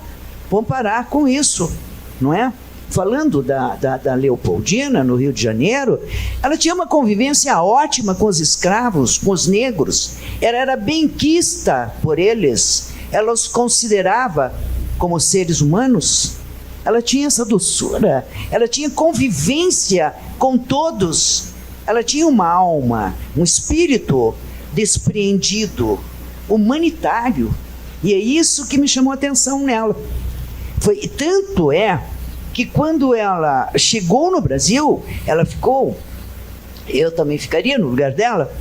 vamos parar com isso, não é? Falando da Leopoldina, no Rio de Janeiro, ela tinha uma convivência ótima com os escravos, com os negros. Ela era benquista por eles. Ela os considerava como seres humanos. Ela tinha essa doçura. Ela tinha convivência com todos. Ela tinha uma alma, um espírito despreendido, humanitário. E é isso que me chamou a atenção nela. Tanto é que quando ela chegou no Brasil, ela ficou, eu também ficaria no lugar dela.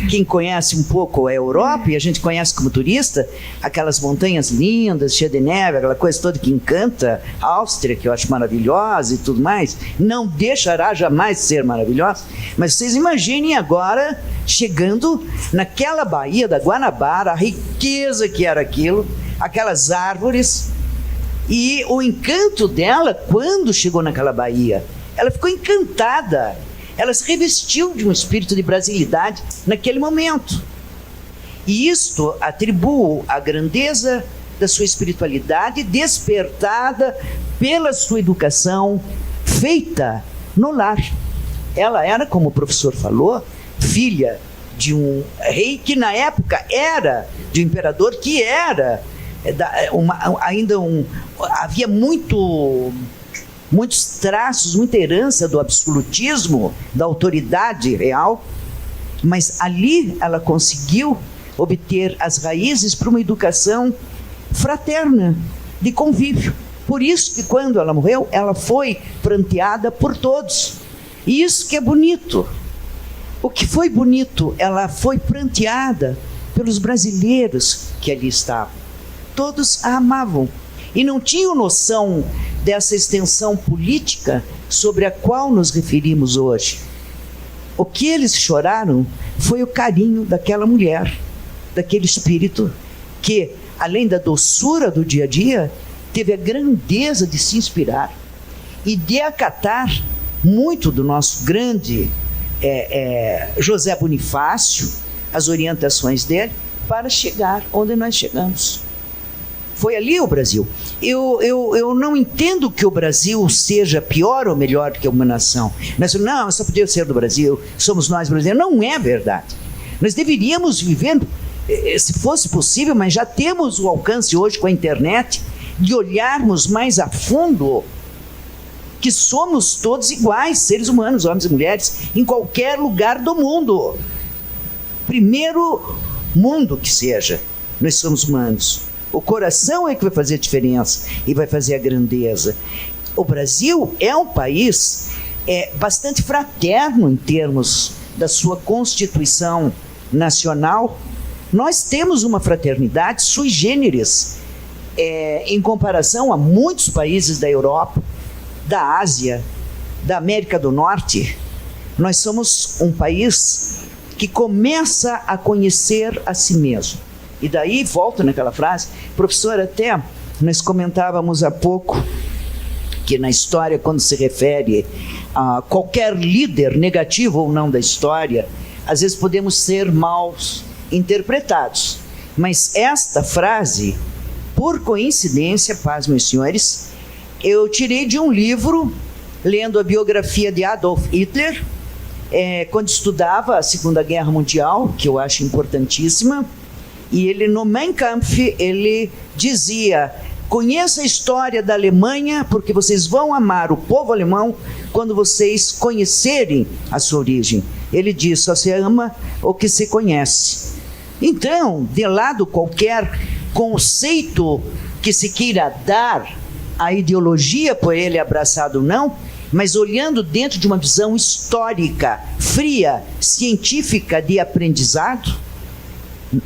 Quem conhece um pouco a Europa, e a gente conhece como turista, aquelas montanhas lindas, cheias de neve, aquela coisa toda que encanta, a Áustria, que eu acho maravilhosa e tudo mais, não deixará jamais ser maravilhosa, mas vocês imaginem agora, chegando naquela Baía da Guanabara, a riqueza que era aquilo, aquelas árvores, e o encanto dela, quando chegou naquela Baía, ela ficou encantada. Ela se revestiu de um espírito de brasilidade naquele momento. E isto atribuo à grandeza da sua espiritualidade despertada pela sua educação feita no lar. Ela era, como o professor falou, filha de um rei que na época era, de um imperador que era, havia muitos traços, muita herança do absolutismo, da autoridade real, mas ali ela conseguiu obter as raízes para uma educação fraterna, de convívio. Por isso que quando ela morreu, ela foi pranteada por todos. E isso que é bonito. O que foi bonito, ela foi pranteada pelos brasileiros que ali estavam. Todos a amavam e não tinham noção dessa extensão política sobre a qual nos referimos hoje. O que eles choraram foi o carinho daquela mulher, daquele espírito que, além da doçura do dia a dia, teve a grandeza de se inspirar e de acatar muito do nosso grande José Bonifácio, as orientações dele, para chegar onde nós chegamos. Foi ali o Brasil. Eu não entendo que o Brasil seja pior ou melhor do que uma nação. Não, só podia ser do Brasil, somos nós brasileiros. Não é verdade. Nós deveríamos viver, se fosse possível, mas já temos o alcance hoje com a internet, de olharmos mais a fundo que somos todos iguais, seres humanos, homens e mulheres, em qualquer lugar do mundo. Primeiro mundo que seja, nós somos humanos. O coração é que vai fazer a diferença e vai fazer a grandeza. O Brasil é um país bastante fraterno em termos da sua Constituição Nacional. Nós temos uma fraternidade sui generis em comparação a muitos países da Europa, da Ásia, da América do Norte. Nós somos um país que começa a conhecer a si mesmo. E daí, volto naquela frase, professor, até nós comentávamos há pouco que na história, quando se refere a qualquer líder, negativo ou não da história, às vezes podemos ser mal interpretados. Mas esta frase, por coincidência, paz, meus senhores, eu tirei de um livro, lendo a biografia de Adolf Hitler, quando estudava a Segunda Guerra Mundial, que eu acho importantíssima, e ele, no Mein Kampf, ele dizia: conheça a história da Alemanha, porque vocês vão amar o povo alemão quando vocês conhecerem a sua origem. Ele diz: só se ama o que se conhece. Então, de lado qualquer conceito que se queira dar à ideologia por ele abraçado ou não, mas olhando dentro de uma visão histórica, fria, científica de aprendizado,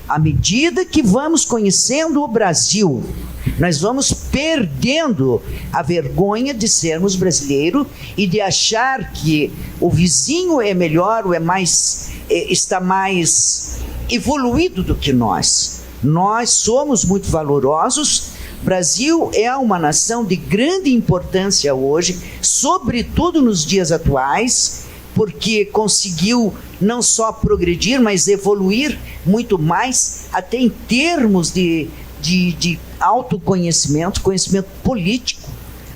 à medida que vamos conhecendo o Brasil, nós vamos perdendo a vergonha de sermos brasileiros e de achar que o vizinho é melhor ou está mais evoluído do que nós. Nós somos muito valorosos. Brasil é uma nação de grande importância hoje, sobretudo nos dias atuais, porque conseguiu não só progredir, mas evoluir muito mais, até em termos de autoconhecimento, conhecimento político,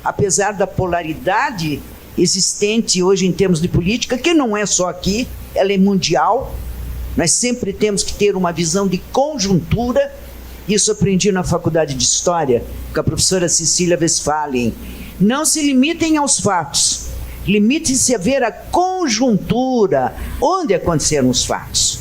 apesar da polaridade existente hoje em termos de política, que não é só aqui, ela é mundial. Nós sempre temos que ter uma visão de conjuntura. Isso aprendi na faculdade de História, com a professora Cecília Westphalen. Não se limitem aos fatos, limite-se a ver a conjuntura, onde aconteceram os fatos.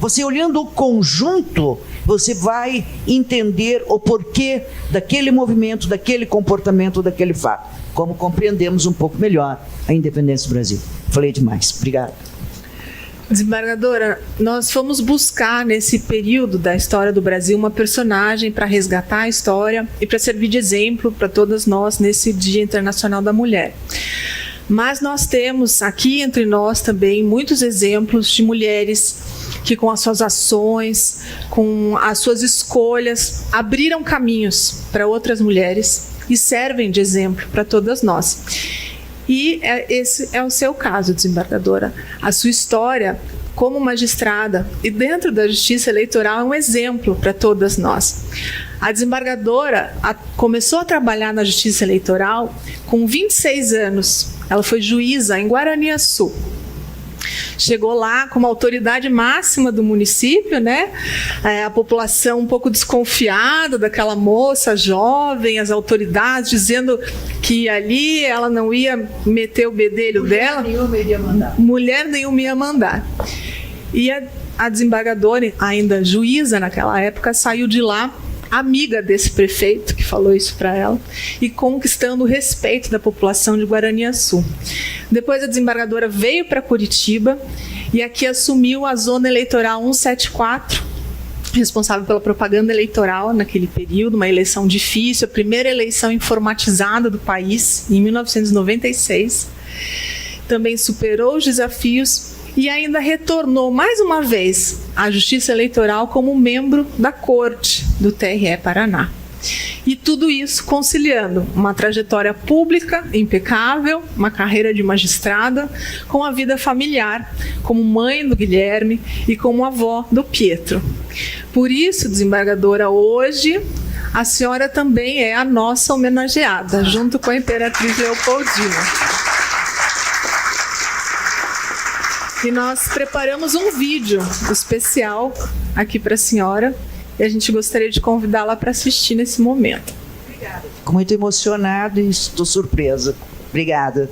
Você olhando o conjunto, você vai entender o porquê daquele movimento, daquele comportamento, daquele fato. Como compreendemos um pouco melhor a independência do Brasil. Falei demais. Obrigado. Desembargadora, nós fomos buscar nesse período da história do Brasil uma personagem para resgatar a história e para servir de exemplo para todas nós nesse Dia Internacional da Mulher. Mas nós temos aqui entre nós também muitos exemplos de mulheres que, com as suas ações, com as suas escolhas, abriram caminhos para outras mulheres e servem de exemplo para todas nós. E esse é o seu caso, desembargadora. A sua história como magistrada e dentro da Justiça Eleitoral é um exemplo para todas nós. A desembargadora começou a trabalhar na Justiça Eleitoral com 26 anos. Ela foi juíza em Guaraniaçu. Chegou lá como autoridade máxima do município, né? A população um pouco desconfiada daquela moça jovem, as autoridades dizendo que ali ela não ia meter o bedelho dela. Mulher nenhuma ia mandar. E a desembargadora, ainda juíza naquela época, saiu de lá amiga desse prefeito que falou isso para ela e conquistando o respeito da população de Guaraniaçu. Depois a desembargadora veio para Curitiba e aqui assumiu a Zona Eleitoral 174, responsável pela propaganda eleitoral naquele período, uma eleição difícil, a primeira eleição informatizada do país, em 1996. Também superou os desafios e ainda retornou mais uma vez à Justiça Eleitoral como membro da Corte do TRE Paraná. E tudo isso conciliando uma trajetória pública impecável, uma carreira de magistrada, com a vida familiar, como mãe do Guilherme e como avó do Pietro. Por isso, desembargadora, hoje a senhora também é a nossa homenageada, junto com a Imperatriz Leopoldina. E nós preparamos um vídeo especial aqui para a senhora e a gente gostaria de convidá-la para assistir nesse momento. Obrigada. Fico muito emocionado e estou surpresa. Obrigada.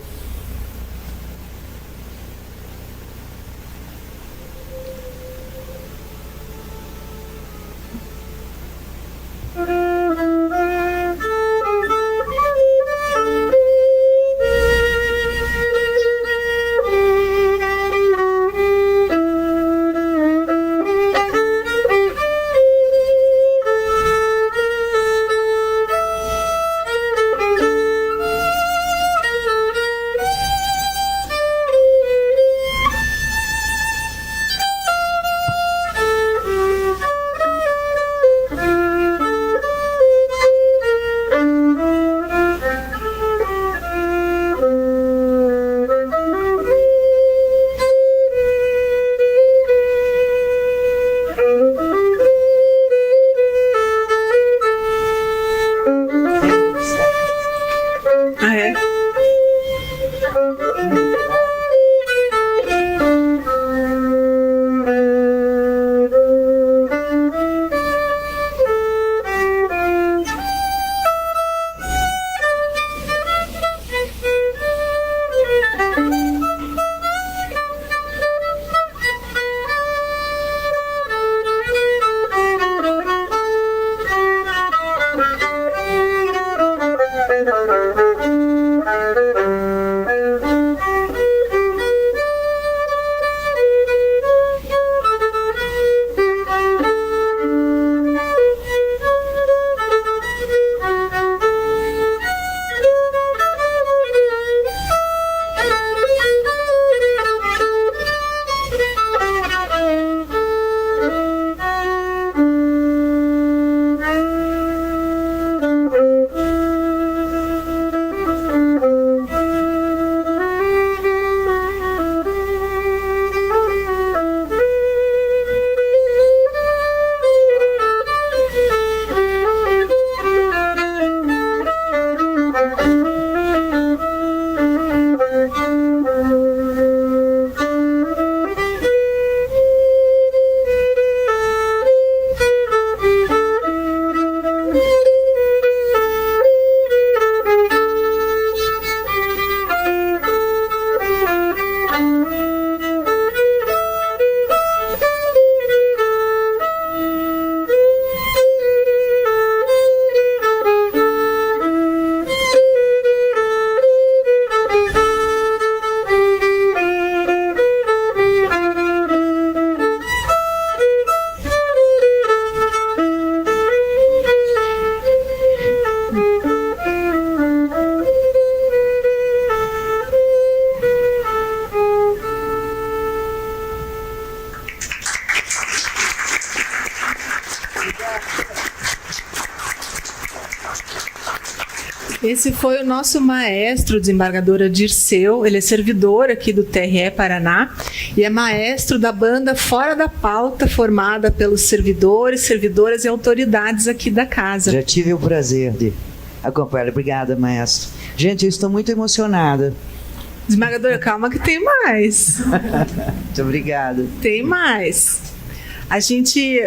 Esse foi o nosso maestro, desembargadora Dirceu. Ele é servidor aqui do TRE Paraná e é maestro da banda Fora da Pauta, formada pelos servidores, servidoras e autoridades aqui da casa. Já tive o prazer de acompanhar. Obrigada, maestro. Gente, eu estou muito emocionada. Desembargadora, calma que tem mais. Muito obrigada. Tem mais. A gente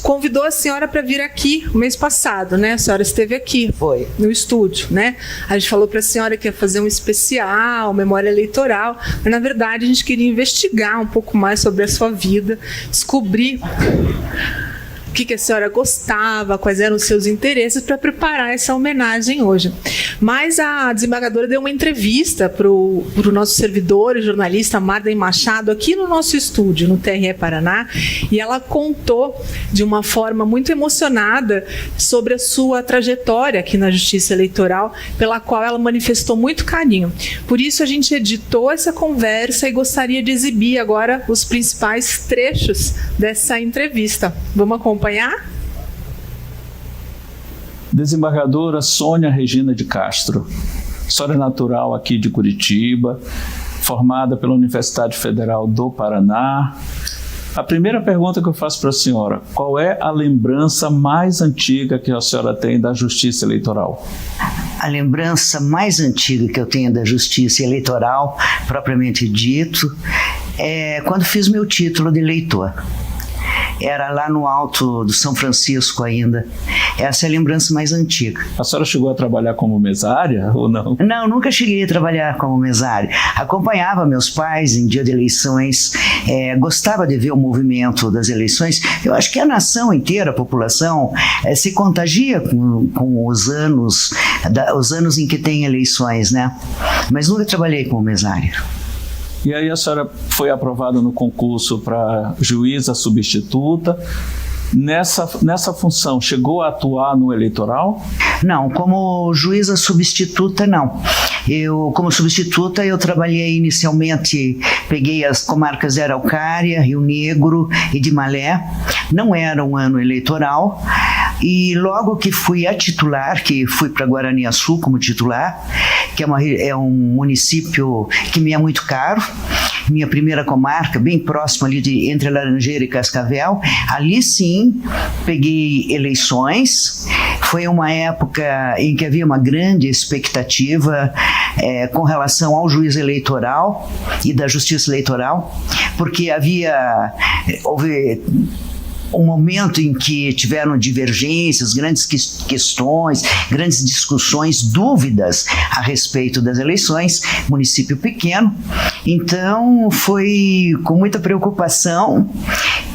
convidou a senhora para vir aqui o mês passado, né? A senhora esteve aqui. Foi. No estúdio, né? A gente falou para a senhora que ia fazer um especial, memória eleitoral, mas na verdade a gente queria investigar um pouco mais sobre a sua vida, descobrir o que a senhora gostava, quais eram os seus interesses para preparar essa homenagem hoje. Mas a desembargadora deu uma entrevista para o nosso servidor e jornalista Marden Machado aqui no nosso estúdio, no TRE Paraná, e ela contou de uma forma muito emocionada sobre a sua trajetória aqui na Justiça Eleitoral, pela qual ela manifestou muito carinho. Por isso a gente editou essa conversa e gostaria de exibir agora os principais trechos dessa entrevista. Vamos acompanhar? Desembargadora Sônia Regina de Castro, história natural aqui de Curitiba, formada pela Universidade Federal do Paraná. A primeira pergunta que eu faço para a senhora: qual é a lembrança mais antiga que a senhora tem da Justiça Eleitoral? A lembrança mais antiga que eu tenho da Justiça Eleitoral, propriamente dito, é quando fiz meu título de eleitor. Era lá no alto do São Francisco ainda. Essa é a lembrança mais antiga. A senhora chegou a trabalhar como mesária ou não? Não, nunca cheguei a trabalhar como mesária. Acompanhava meus pais em dia de eleições, gostava de ver o movimento das eleições. Eu acho que a nação inteira, a população, se contagia com os anos em que tem eleições, né? Mas nunca trabalhei como mesária. E aí a senhora foi aprovada no concurso para juíza substituta. Nessa função, chegou a atuar no eleitoral? Não, como juíza substituta, não. Como substituta, eu trabalhei inicialmente, peguei as comarcas de Araucária, Rio Negro e de Malé. Não era um ano eleitoral. E logo que fui a titular, que fui para Guaraniaçu como titular, que é um município que me é muito caro, minha primeira comarca, bem próximo ali entre Laranjeira e Cascavel, ali sim peguei eleições, Foi uma época em que havia uma grande expectativa com relação ao juiz eleitoral e da justiça eleitoral, porque houve um momento em que tiveram divergências, grandes questões, grandes discussões, dúvidas a respeito das eleições, município pequeno. Então foi com muita preocupação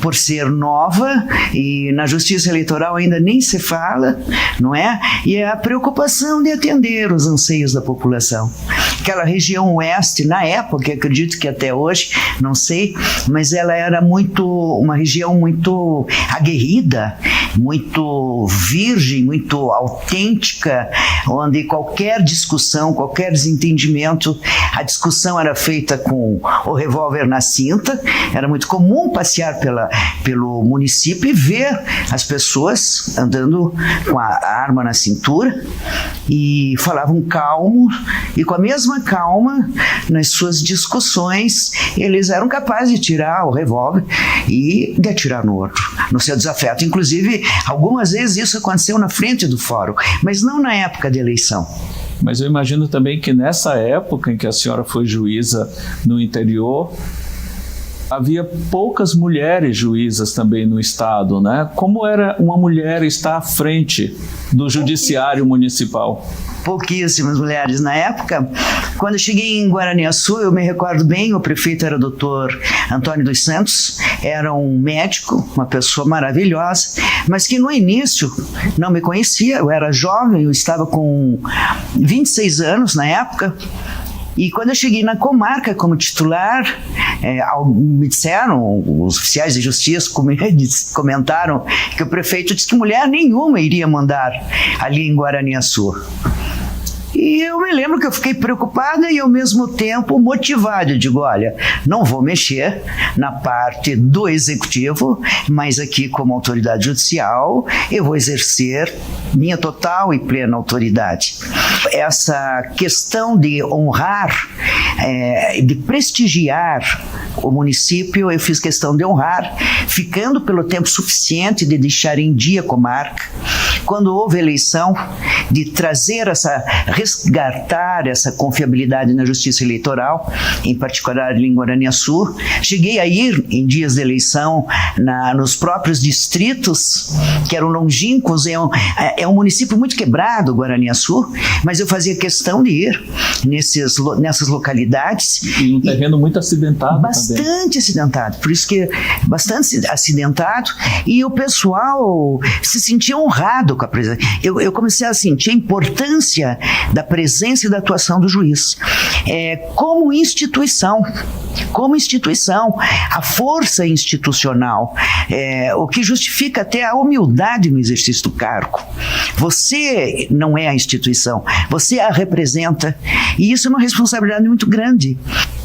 por ser nova, e na justiça eleitoral ainda nem se fala, não é? E a preocupação de atender os anseios da população. Aquela região oeste, na época, acredito que até hoje, não sei, mas ela era uma região muito aguerrida, muito virgem, muito autêntica, onde qualquer discussão, qualquer desentendimento, a discussão era feita com o revólver na cinta. Era muito comum passear pelo município e ver as pessoas andando com a arma na cintura, e falavam calmo, e com a mesma calma nas suas discussões eles eram capazes de tirar o revólver e de atirar no outro, no seu desafeto. Inclusive, algumas vezes isso aconteceu na frente do fórum, mas não na época de eleição. Mas eu imagino também que nessa época em que a senhora foi juíza no interior, havia poucas mulheres juízas também no estado, né? Como era uma mulher estar à frente do judiciário municipal? Pouquíssimas mulheres na época. Quando eu cheguei em Guaraniaçu, eu me recordo bem, o prefeito era o Dr. Antônio dos Santos, era um médico, uma pessoa maravilhosa, mas que no início não me conhecia. Eu era jovem, eu estava com 26 anos na época. E quando eu cheguei na comarca como titular, me disseram, os oficiais de justiça comentaram que o prefeito disse que mulher nenhuma iria mandar ali em Guaraniaçu. E eu me lembro que eu fiquei preocupada e ao mesmo tempo motivada. Eu digo, olha, não vou mexer na parte do executivo, mas aqui como autoridade judicial eu vou exercer minha total e plena autoridade. Essa questão de honrar, de prestigiar o município, eu fiz questão de honrar, ficando pelo tempo suficiente de deixar em dia a comarca. Quando houve eleição, de trazer resgatar essa confiabilidade na justiça eleitoral, em particular em Guaraniaçu. Cheguei a ir em dias de eleição nos próprios distritos, que eram longínquos. É um município muito quebrado, Guaraniaçu, mas eu fazia questão de ir nessas localidades. E um terreno muito acidentado. Bastante acidentado, por isso que bastante acidentado, e o pessoal se sentia honrado com a presença. Eu comecei a sentir a importância da presença e da atuação do juiz como instituição, a força institucional, o que justifica até a humildade no exercício do cargo. Você não é a instituição, você a representa, e isso é uma responsabilidade muito grande.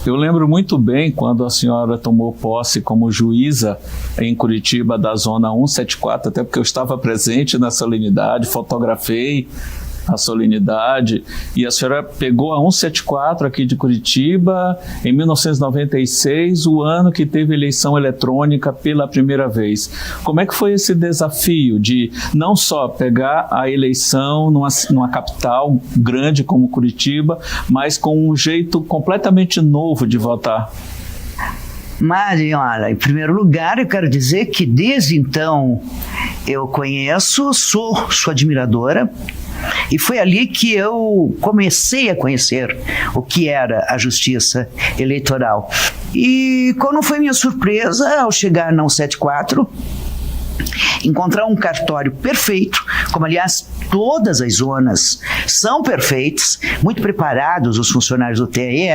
Eu lembro muito bem quando a senhora tomou posse como juíza em Curitiba da Zona 174, até porque eu estava presente na solenidade, fotografei a solenidade, e a senhora pegou a 174 aqui de Curitiba em 1996, o ano que teve eleição eletrônica pela primeira vez. Como é que foi esse desafio de não só pegar a eleição numa capital grande como Curitiba, mas com um jeito completamente novo de votar? Mari, olha, em primeiro lugar, eu quero dizer que desde então eu conheço, sou sua admiradora, e foi ali que eu comecei a conhecer o que era a justiça eleitoral. E qual não foi minha surpresa ao chegar na 174, encontrar um cartório perfeito, como aliás todas as zonas são perfeitas, muito preparados os funcionários do TRE.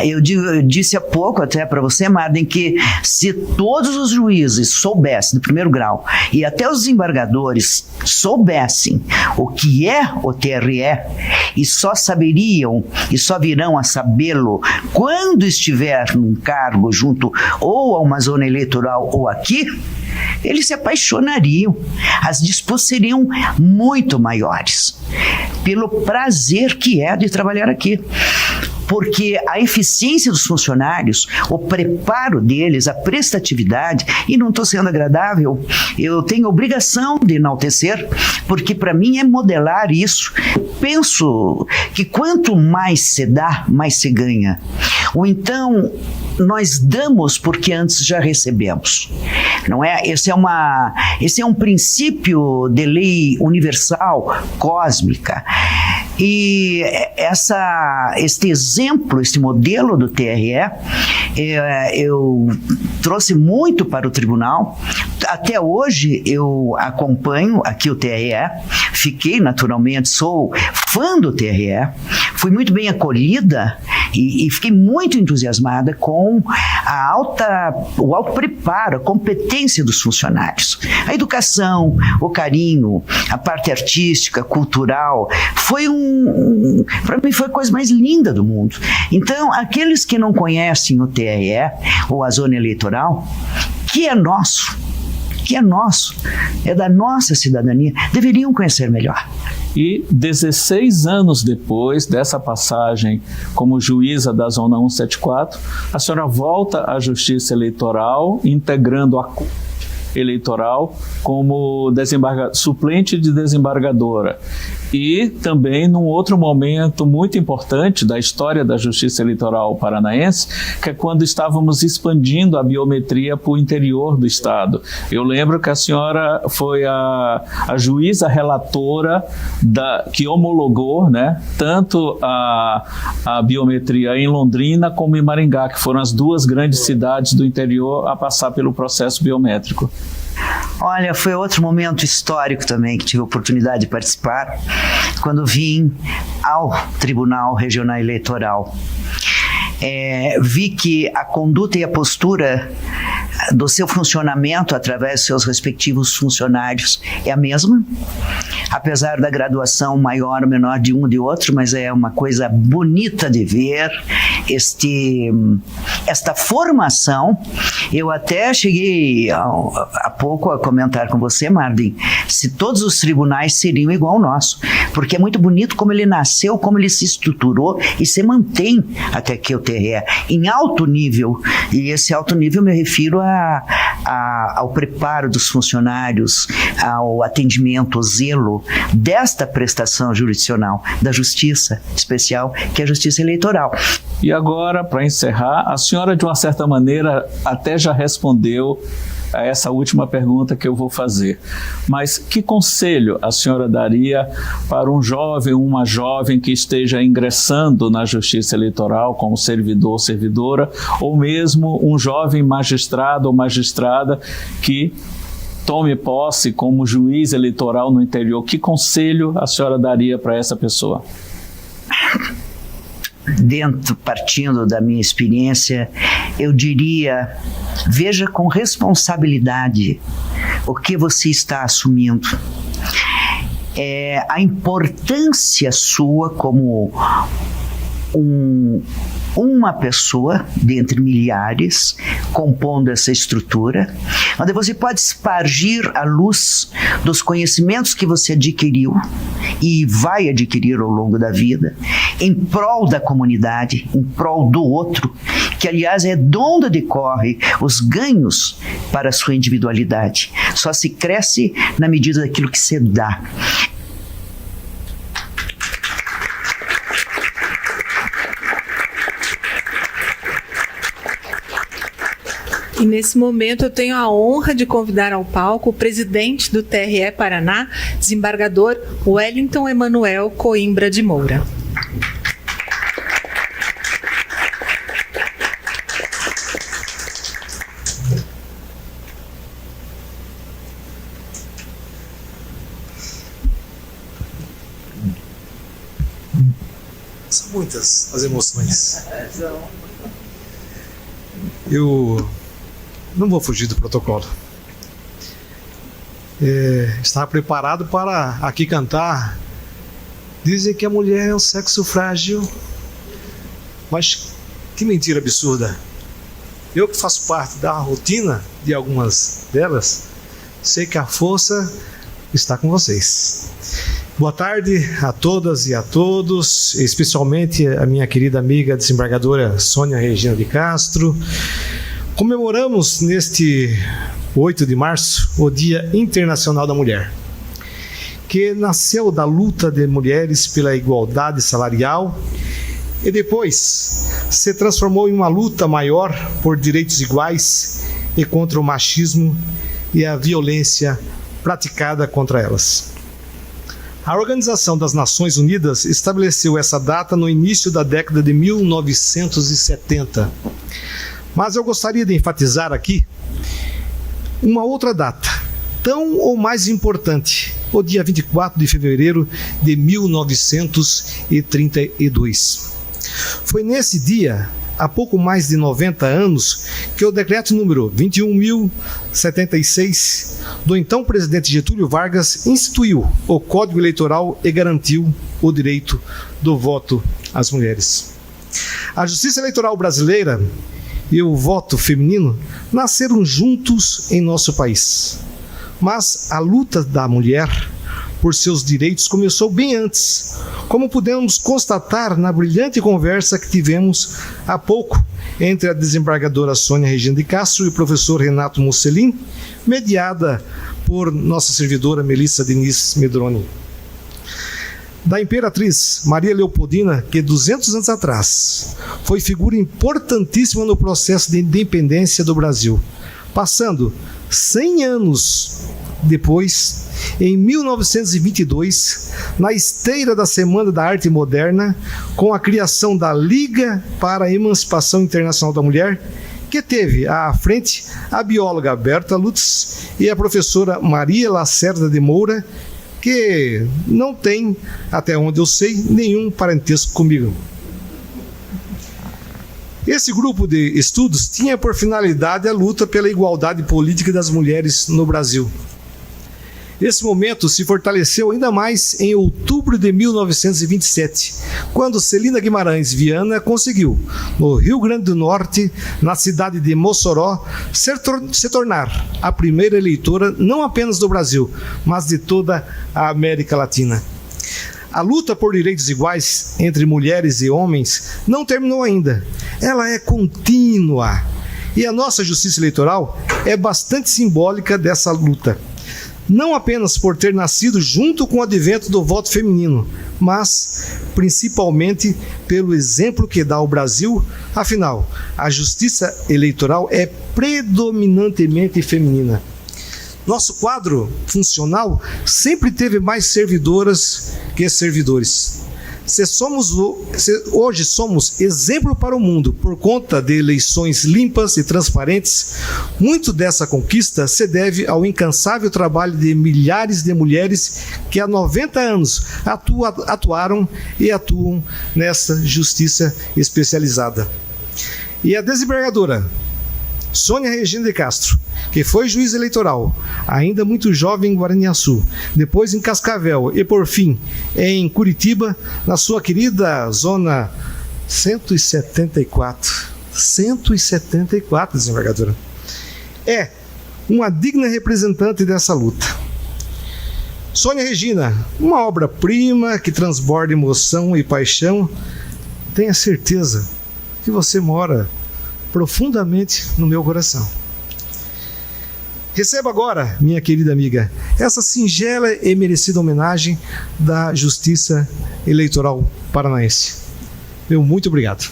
Eu disse há pouco até para você, Marden, que se todos os juízes soubessem do primeiro grau e até os desembargadores soubessem o que é o TRE, e só saberiam e só virão a sabê-lo quando estiver num cargo junto ou a uma zona eleitoral ou aqui, eles se apaixonariam, as disputas seriam muito maiores, pelo prazer que é de trabalhar aqui. porque a eficiência dos funcionários, o preparo deles, a prestatividade, e não estou sendo agradável, eu tenho a obrigação de enaltecer, porque para mim é modelar isso. Penso que quanto mais se dá, mais se ganha. Ou então, nós damos porque antes já recebemos. Não é? Esse é um princípio de lei universal, cósmica. E este exemplo, este modelo do TRE, eu trouxe muito para o tribunal. Até hoje eu acompanho aqui o TRE, fiquei naturalmente, sou fã do TRE, fui muito bem acolhida e fiquei muito entusiasmada com o alto preparo, a competência dos funcionários. A educação, o carinho, a parte artística, cultural, para mim foi a coisa mais linda do mundo. Então, aqueles que não conhecem o TRE, ou a zona eleitoral, que é nosso, é da nossa cidadania, deveriam conhecer melhor. E 16 anos depois dessa passagem como juíza da Zona 174, a senhora volta à Justiça Eleitoral, integrando a Eleitoral como suplente de desembargadora. E também num outro momento muito importante da história da Justiça Eleitoral paranaense, que é quando estávamos expandindo a biometria para o interior do estado. Eu lembro que a senhora foi a juíza relatora que homologou, né, tanto a biometria em Londrina como em Maringá, que foram as duas grandes cidades do interior a passar pelo processo biométrico. Olha, foi outro momento histórico também que tive a oportunidade de participar, quando vim ao Tribunal Regional Eleitoral. Vi que a conduta e a postura do seu funcionamento através dos seus respectivos funcionários é a mesma, apesar da graduação maior ou menor de um e de outro, mas é uma coisa bonita de ver esta formação. Eu até cheguei há pouco a comentar com você, Mardim, se todos os tribunais seriam igual ao nosso, porque é muito bonito como ele nasceu, como ele se estruturou e se mantém até aqui o TRE em alto nível. E esse alto nível me refiro ao preparo dos funcionários, ao atendimento, ao zelo desta prestação jurisdicional da Justiça Especial, que é a Justiça Eleitoral. E agora, para encerrar, a senhora, de uma certa maneira, até já respondeu a essa última pergunta que eu vou fazer. Mas que conselho a senhora daria para um jovem, uma jovem que esteja ingressando na Justiça Eleitoral como servidor ou servidora, ou mesmo um jovem magistrado ou magistrada que tome posse como juiz eleitoral no interior? Que conselho a senhora daria para essa pessoa? Partindo da minha experiência, eu diria: veja com responsabilidade o que você está assumindo. A importância sua como uma pessoa dentre milhares compondo essa estrutura, onde você pode espargir a luz dos conhecimentos que você adquiriu e vai adquirir ao longo da vida, em prol da comunidade, em prol do outro, que aliás é de onde decorre os ganhos para a sua individualidade. Só se cresce na medida daquilo que se dá. E nesse momento eu tenho a honra de convidar ao palco o presidente do TRE Paraná, desembargador Wellington Emanuel Coimbra de Moura. São muitas as emoções. Eu não vou fugir do protocolo. Estava preparado para aqui cantar. Dizem que a mulher é um sexo frágil, mas que mentira absurda. Eu que faço parte da rotina de algumas delas, sei que a força está com vocês. Boa tarde a todas e a todos, especialmente a minha querida amiga desembargadora Sônia Regina de Castro. Comemoramos neste 8 de março o Dia Internacional da Mulher, que nasceu da luta de mulheres pela igualdade salarial e depois se transformou em uma luta maior por direitos iguais e contra o machismo e a violência praticada contra elas. A Organização das Nações Unidas estabeleceu essa data no início da década de 1970. Mas eu gostaria de enfatizar aqui uma outra data, tão ou mais importante, o dia 24 de fevereiro de 1932. Foi nesse dia, há pouco mais de 90 anos, que o decreto número 21.076 do então presidente Getúlio Vargas instituiu o Código Eleitoral e garantiu o direito do voto às mulheres. A justiça eleitoral brasileira e o voto feminino nasceram juntos em nosso país. Mas a luta da mulher por seus direitos começou bem antes, como pudemos constatar na brilhante conversa que tivemos há pouco entre a desembargadora Sônia Regina de Castro e o professor Renato Musselin, mediada por nossa servidora Melissa Diniz Medroni. Da imperatriz Maria Leopoldina, que 200 anos atrás foi figura importantíssima no processo de independência do Brasil, passando 100 anos depois, em 1922, na esteira da Semana da Arte Moderna, com a criação da Liga para a Emancipação Internacional da Mulher, que teve à frente a bióloga Berta Lutz e a professora Maria Lacerda de Moura, que não tem, até onde eu sei, nenhum parentesco comigo. Esse grupo de estudos tinha por finalidade a luta pela igualdade política das mulheres no Brasil. Esse momento se fortaleceu ainda mais em outubro de 1927, quando Celina Guimarães Viana conseguiu, no Rio Grande do Norte, na cidade de Mossoró, se tornar a primeira eleitora não apenas do Brasil, mas de toda a América Latina. A luta por direitos iguais entre mulheres e homens não terminou ainda. Ela é contínua. E a nossa justiça eleitoral é bastante simbólica dessa luta. Não apenas por ter nascido junto com o advento do voto feminino, mas principalmente pelo exemplo que dá ao Brasil. Afinal, a justiça eleitoral é predominantemente feminina. Nosso quadro funcional sempre teve mais servidoras que servidores. Hoje somos exemplo para o mundo por conta de eleições limpas e transparentes. Muito dessa conquista se deve ao incansável trabalho de milhares de mulheres que há 90 anos atuaram e atuam nessa justiça especializada. E a desembargadora Sônia Regina de Castro, que foi juiz eleitoral, ainda muito jovem em Guaraniaçu, depois em Cascavel e, por fim, em Curitiba, na sua querida zona 174. 174, desembargadora. É uma digna representante dessa luta. Sônia Regina, uma obra-prima que transborda emoção e paixão. Tenha certeza que você mora profundamente no meu coração. Receba agora, minha querida amiga, essa singela e merecida homenagem da Justiça Eleitoral Paranaense. Meu muito obrigado.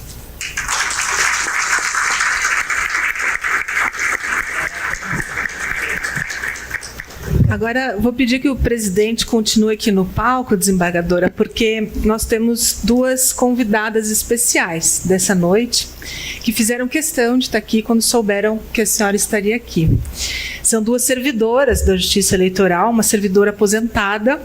Agora, vou pedir que o presidente continue aqui no palco, desembargadora, porque nós temos duas convidadas especiais dessa noite que fizeram questão de estar aqui quando souberam que a senhora estaria aqui. São duas servidoras da Justiça Eleitoral, uma servidora aposentada,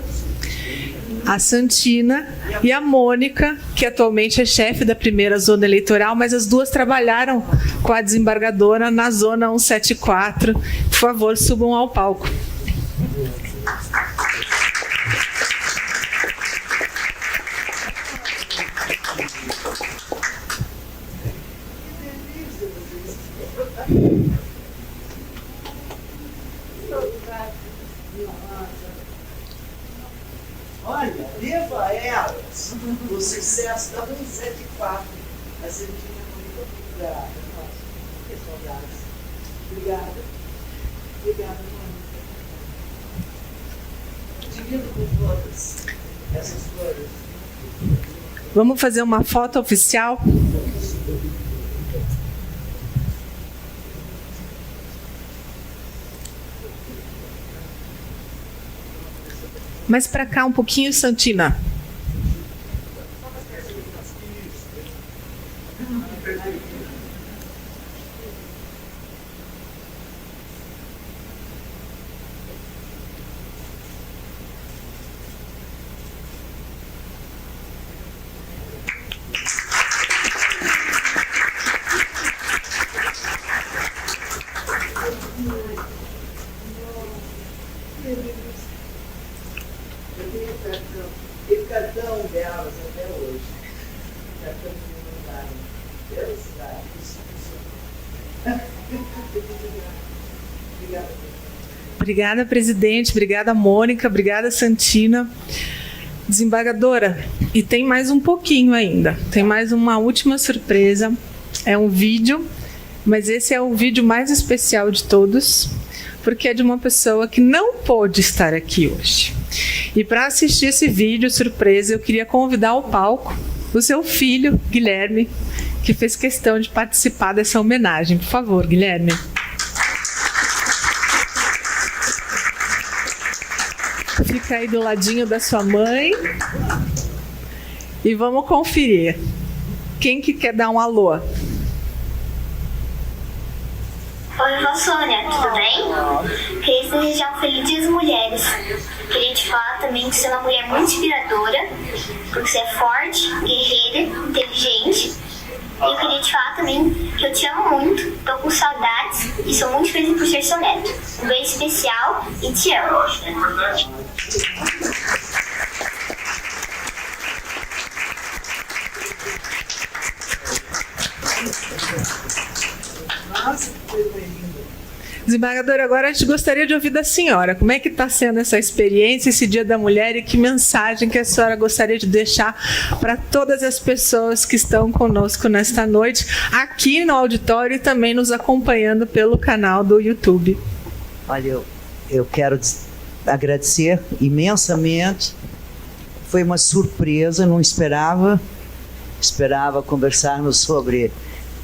a Santina, e a Mônica, que atualmente é chefe da primeira zona eleitoral, mas as duas trabalharam com a desembargadora na zona 174. Por favor, subam ao palco. Olha, sucesso da 174. A Santina muito obrigada. Que saudades. Obrigada. Obrigada, Mônica. Divido com todas essas flores. Vamos fazer uma foto oficial? Mais para cá um pouquinho, Santina. Tem o cartão delas até hoje. O cartão que me mandaram pela cidade. Obrigada. Obrigada, presidente. Obrigada, Mônica. Obrigada, Santina. Desembargadora, e tem mais um pouquinho ainda. Tem mais uma última surpresa. É um vídeo, mas esse é o vídeo mais especial de todos, porque é de uma pessoa que não pôde estar aqui hoje. E para assistir esse vídeo surpresa, eu queria convidar ao palco o seu filho, Guilherme, que fez questão de participar dessa homenagem. Por favor, Guilherme. Fica aí do ladinho da sua mãe. E vamos conferir. Quem que quer dar um alô? Oi, vó Sônia, tudo bem? Queria desejar um feliz Dia das Mulheres. Queria te falar também que você é uma mulher muito inspiradora, porque você é forte, guerreira, inteligente. E eu queria te falar também que eu te amo muito, tô com saudades e sou muito feliz por ser seu neto. Um beijo especial e te amo. Nossa, que coisa linda. Desembargadora, agora a gente gostaria de ouvir da senhora. Como é que está sendo essa experiência, esse Dia da Mulher, e que mensagem que a senhora gostaria de deixar para todas as pessoas que estão conosco nesta noite, aqui no auditório e também nos acompanhando pelo canal do YouTube? Olha, eu quero agradecer imensamente. Foi uma surpresa, não esperava. Esperava conversarmos sobre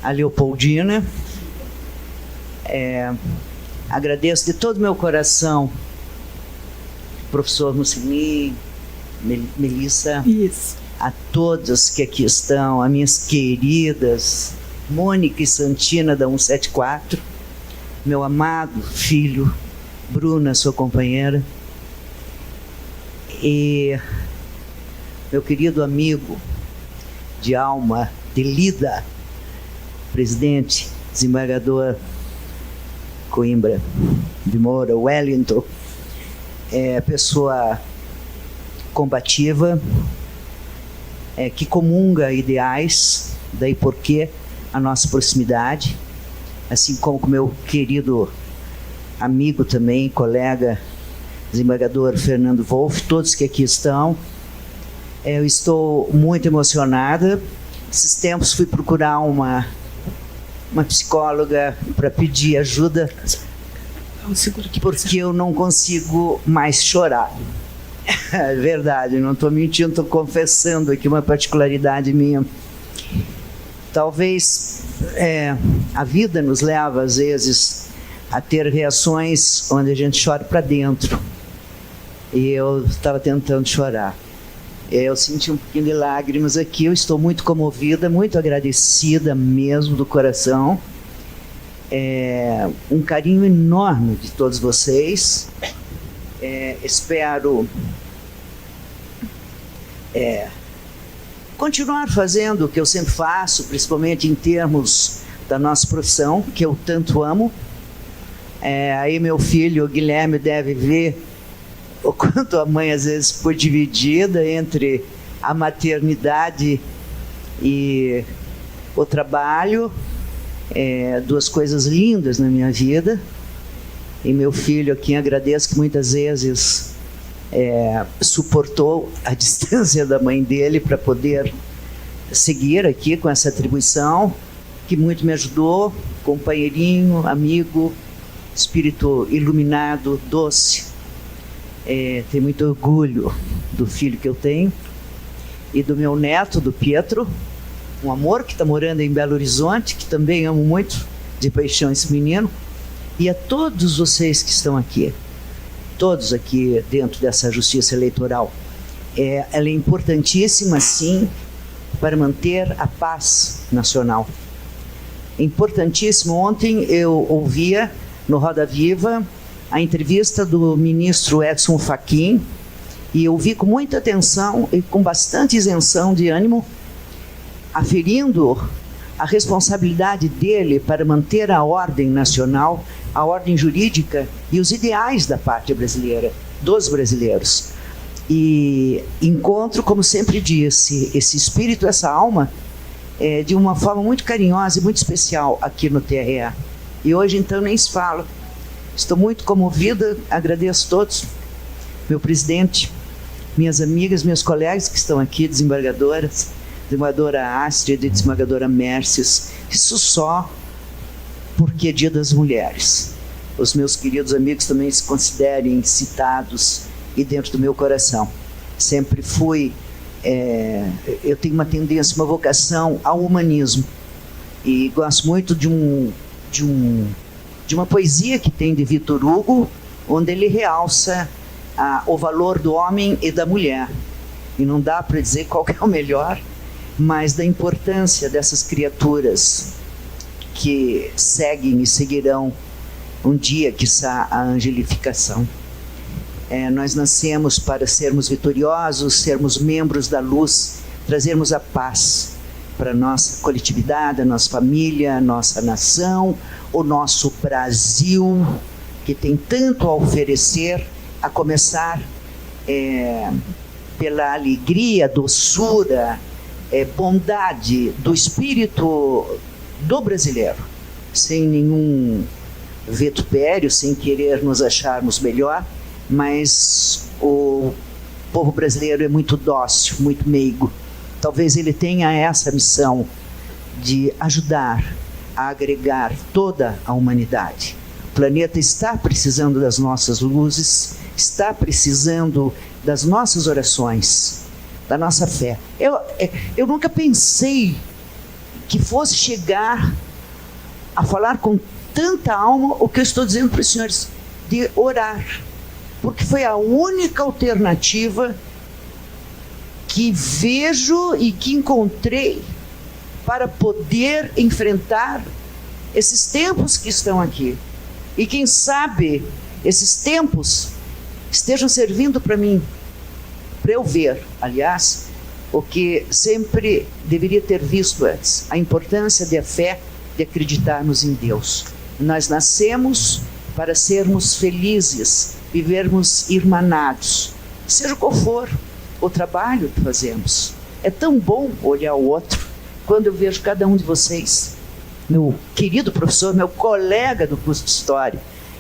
a Leopoldina. Agradeço de todo o meu coração, professor Mussini, Melissa, Isso. a todos que aqui estão, as minhas queridas Mônica e Santina da 174, meu amado filho, Bruna, sua companheira, e meu querido amigo de alma, de lida, presidente, desembargador Coimbra de Moura, Wellington, pessoa combativa, que comunga ideais, daí porque a nossa proximidade, assim como com meu querido amigo também, colega, desembargador Fernando Wolff, todos que aqui estão. Eu estou muito emocionada. Esses tempos fui procurar uma psicóloga para pedir ajuda, porque eu não consigo mais chorar. É verdade, não estou mentindo, estou confessando aqui uma particularidade minha. Talvez a vida nos leva, às vezes, a ter reações onde a gente chora para dentro. E eu estava tentando chorar. Eu senti um pouquinho de lágrimas aqui, eu estou muito comovida, muito agradecida mesmo do coração. Um carinho enorme de todos vocês. Espero continuar fazendo o que eu sempre faço, principalmente em termos da nossa profissão, que eu tanto amo. Aí meu filho, o Guilherme, deve ver o quanto a mãe às vezes foi dividida entre a maternidade e o trabalho, duas coisas lindas na minha vida. E meu filho, a quem agradeço, que muitas vezes suportou a distância da mãe dele para poder seguir aqui com essa atribuição, que muito me ajudou, companheirinho, amigo, espírito iluminado, doce. Tenho muito orgulho do filho que eu tenho e do meu neto, do Pietro, um amor que está morando em Belo Horizonte, que também amo muito de paixão esse menino, e a todos vocês que estão aqui, todos aqui dentro dessa justiça eleitoral. Ela é importantíssima, sim, para manter a paz nacional. Importantíssimo. Ontem eu ouvia no Roda Viva a entrevista do ministro Edson Fachin, e eu ouvi com muita atenção e com bastante isenção de ânimo, aferindo a responsabilidade dele para manter a ordem nacional, a ordem jurídica e os ideais da pátria brasileira, dos brasileiros. E encontro, como sempre disse, esse espírito, essa alma, de uma forma muito carinhosa e muito especial aqui no TRE. E hoje, então, nem se fala. Estou muito comovida, agradeço a todos, meu presidente, minhas amigas, meus colegas que estão aqui, desembargadoras, desembargadora Astrid e desembargadora Mércias. Isso só porque é Dia das Mulheres. Os meus queridos amigos também se considerem citados e dentro do meu coração. Sempre fui, eu tenho uma tendência, uma vocação ao humanismo, e gosto muito de uma poesia que tem de Victor Hugo, onde ele realça o valor do homem e da mulher. E não dá para dizer qual que é o melhor, mas da importância dessas criaturas que seguem e seguirão um dia, quiçá, a angelificação. Nós nascemos para sermos vitoriosos, sermos membros da luz, trazermos a paz para a nossa coletividade, a nossa família, a nossa nação, o nosso Brasil, que tem tanto a oferecer, a começar pela alegria, doçura, bondade do espírito do brasileiro, sem nenhum vitupério, sem querer nos acharmos melhor, mas o povo brasileiro é muito dócil, muito meigo. Talvez ele tenha essa missão de ajudar a agregar toda a humanidade. O planeta está precisando das nossas luzes, está precisando das nossas orações, da nossa fé. Eu nunca pensei que fosse chegar a falar com tanta alma o que eu estou dizendo para os senhores, de orar, porque foi a única alternativa que vejo e que encontrei para poder enfrentar esses tempos que estão aqui. E quem sabe esses tempos estejam servindo para mim, para eu ver, aliás, o que sempre deveria ter visto antes, a importância da fé, de acreditarmos em Deus. Nós nascemos para sermos felizes, vivermos irmanados, seja qual for o trabalho que fazemos. É tão bom olhar o outro quando eu vejo cada um de vocês, meu querido professor, meu colega do curso de História.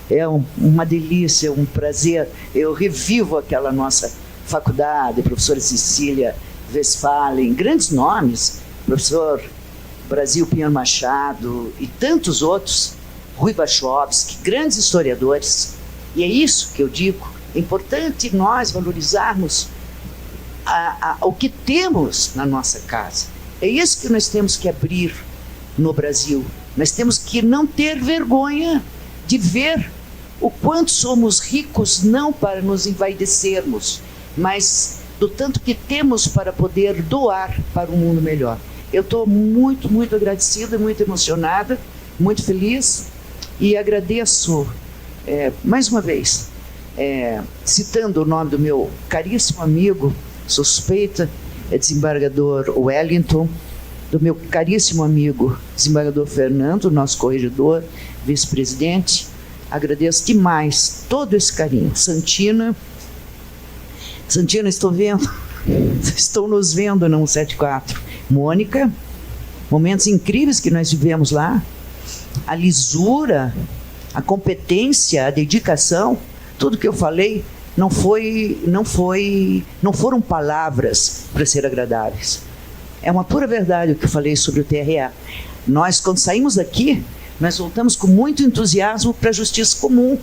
É uma delícia, um prazer. Eu revivo aquela nossa faculdade, professora Cecília Westphalen, grandes nomes, professor Brasil Pinheiro Machado e tantos outros, Rui Wachowski, grandes historiadores. E é isso que eu digo, é importante nós valorizarmos o que temos na nossa casa. É isso que nós temos que abrir no Brasil. Nós temos que não ter vergonha de ver o quanto somos ricos, não para nos envaidecermos, mas do tanto que temos para poder doar para um mundo melhor. Eu estou muito, muito agradecida, muito emocionada, muito feliz, e agradeço mais uma vez, citando o nome do meu caríssimo amigo, suspeita, desembargador Wellington, do meu caríssimo amigo desembargador Fernando, nosso corregedor, vice-presidente. Agradeço demais todo esse carinho. Santina, estou vendo, estou nos vendo na 174. Mônica, momentos incríveis que nós vivemos lá, a lisura, a competência, a dedicação, tudo que eu falei não foram palavras para ser agradáveis. É uma pura verdade o que eu falei sobre o TRE. Nós, quando saímos daqui, nós voltamos com muito entusiasmo para a justiça comum,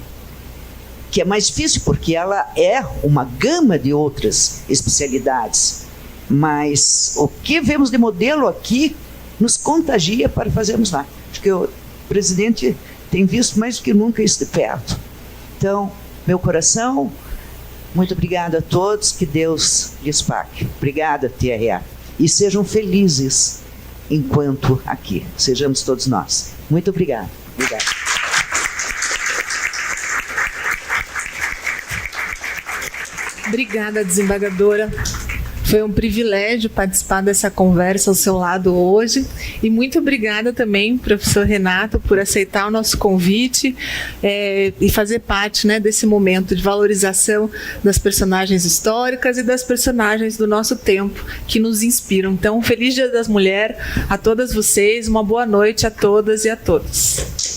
que é mais difícil porque ela é uma gama de outras especialidades. Mas o que vemos de modelo aqui nos contagia para fazermos lá. Acho que o presidente tem visto mais do que nunca isso de perto. Então, meu coração, muito obrigado a todos, que Deus lhes pague. Obrigada, TRE. E sejam felizes enquanto aqui. Sejamos todos nós. Muito obrigado. Obrigado. Obrigada, desembargadora. Foi um privilégio participar dessa conversa ao seu lado hoje. E muito obrigada também, professor Renato, por aceitar o nosso convite e fazer parte, né, desse momento de valorização das personagens históricas e das personagens do nosso tempo que nos inspiram. Então, feliz Dia das Mulheres a todas vocês, uma boa noite a todas e a todos.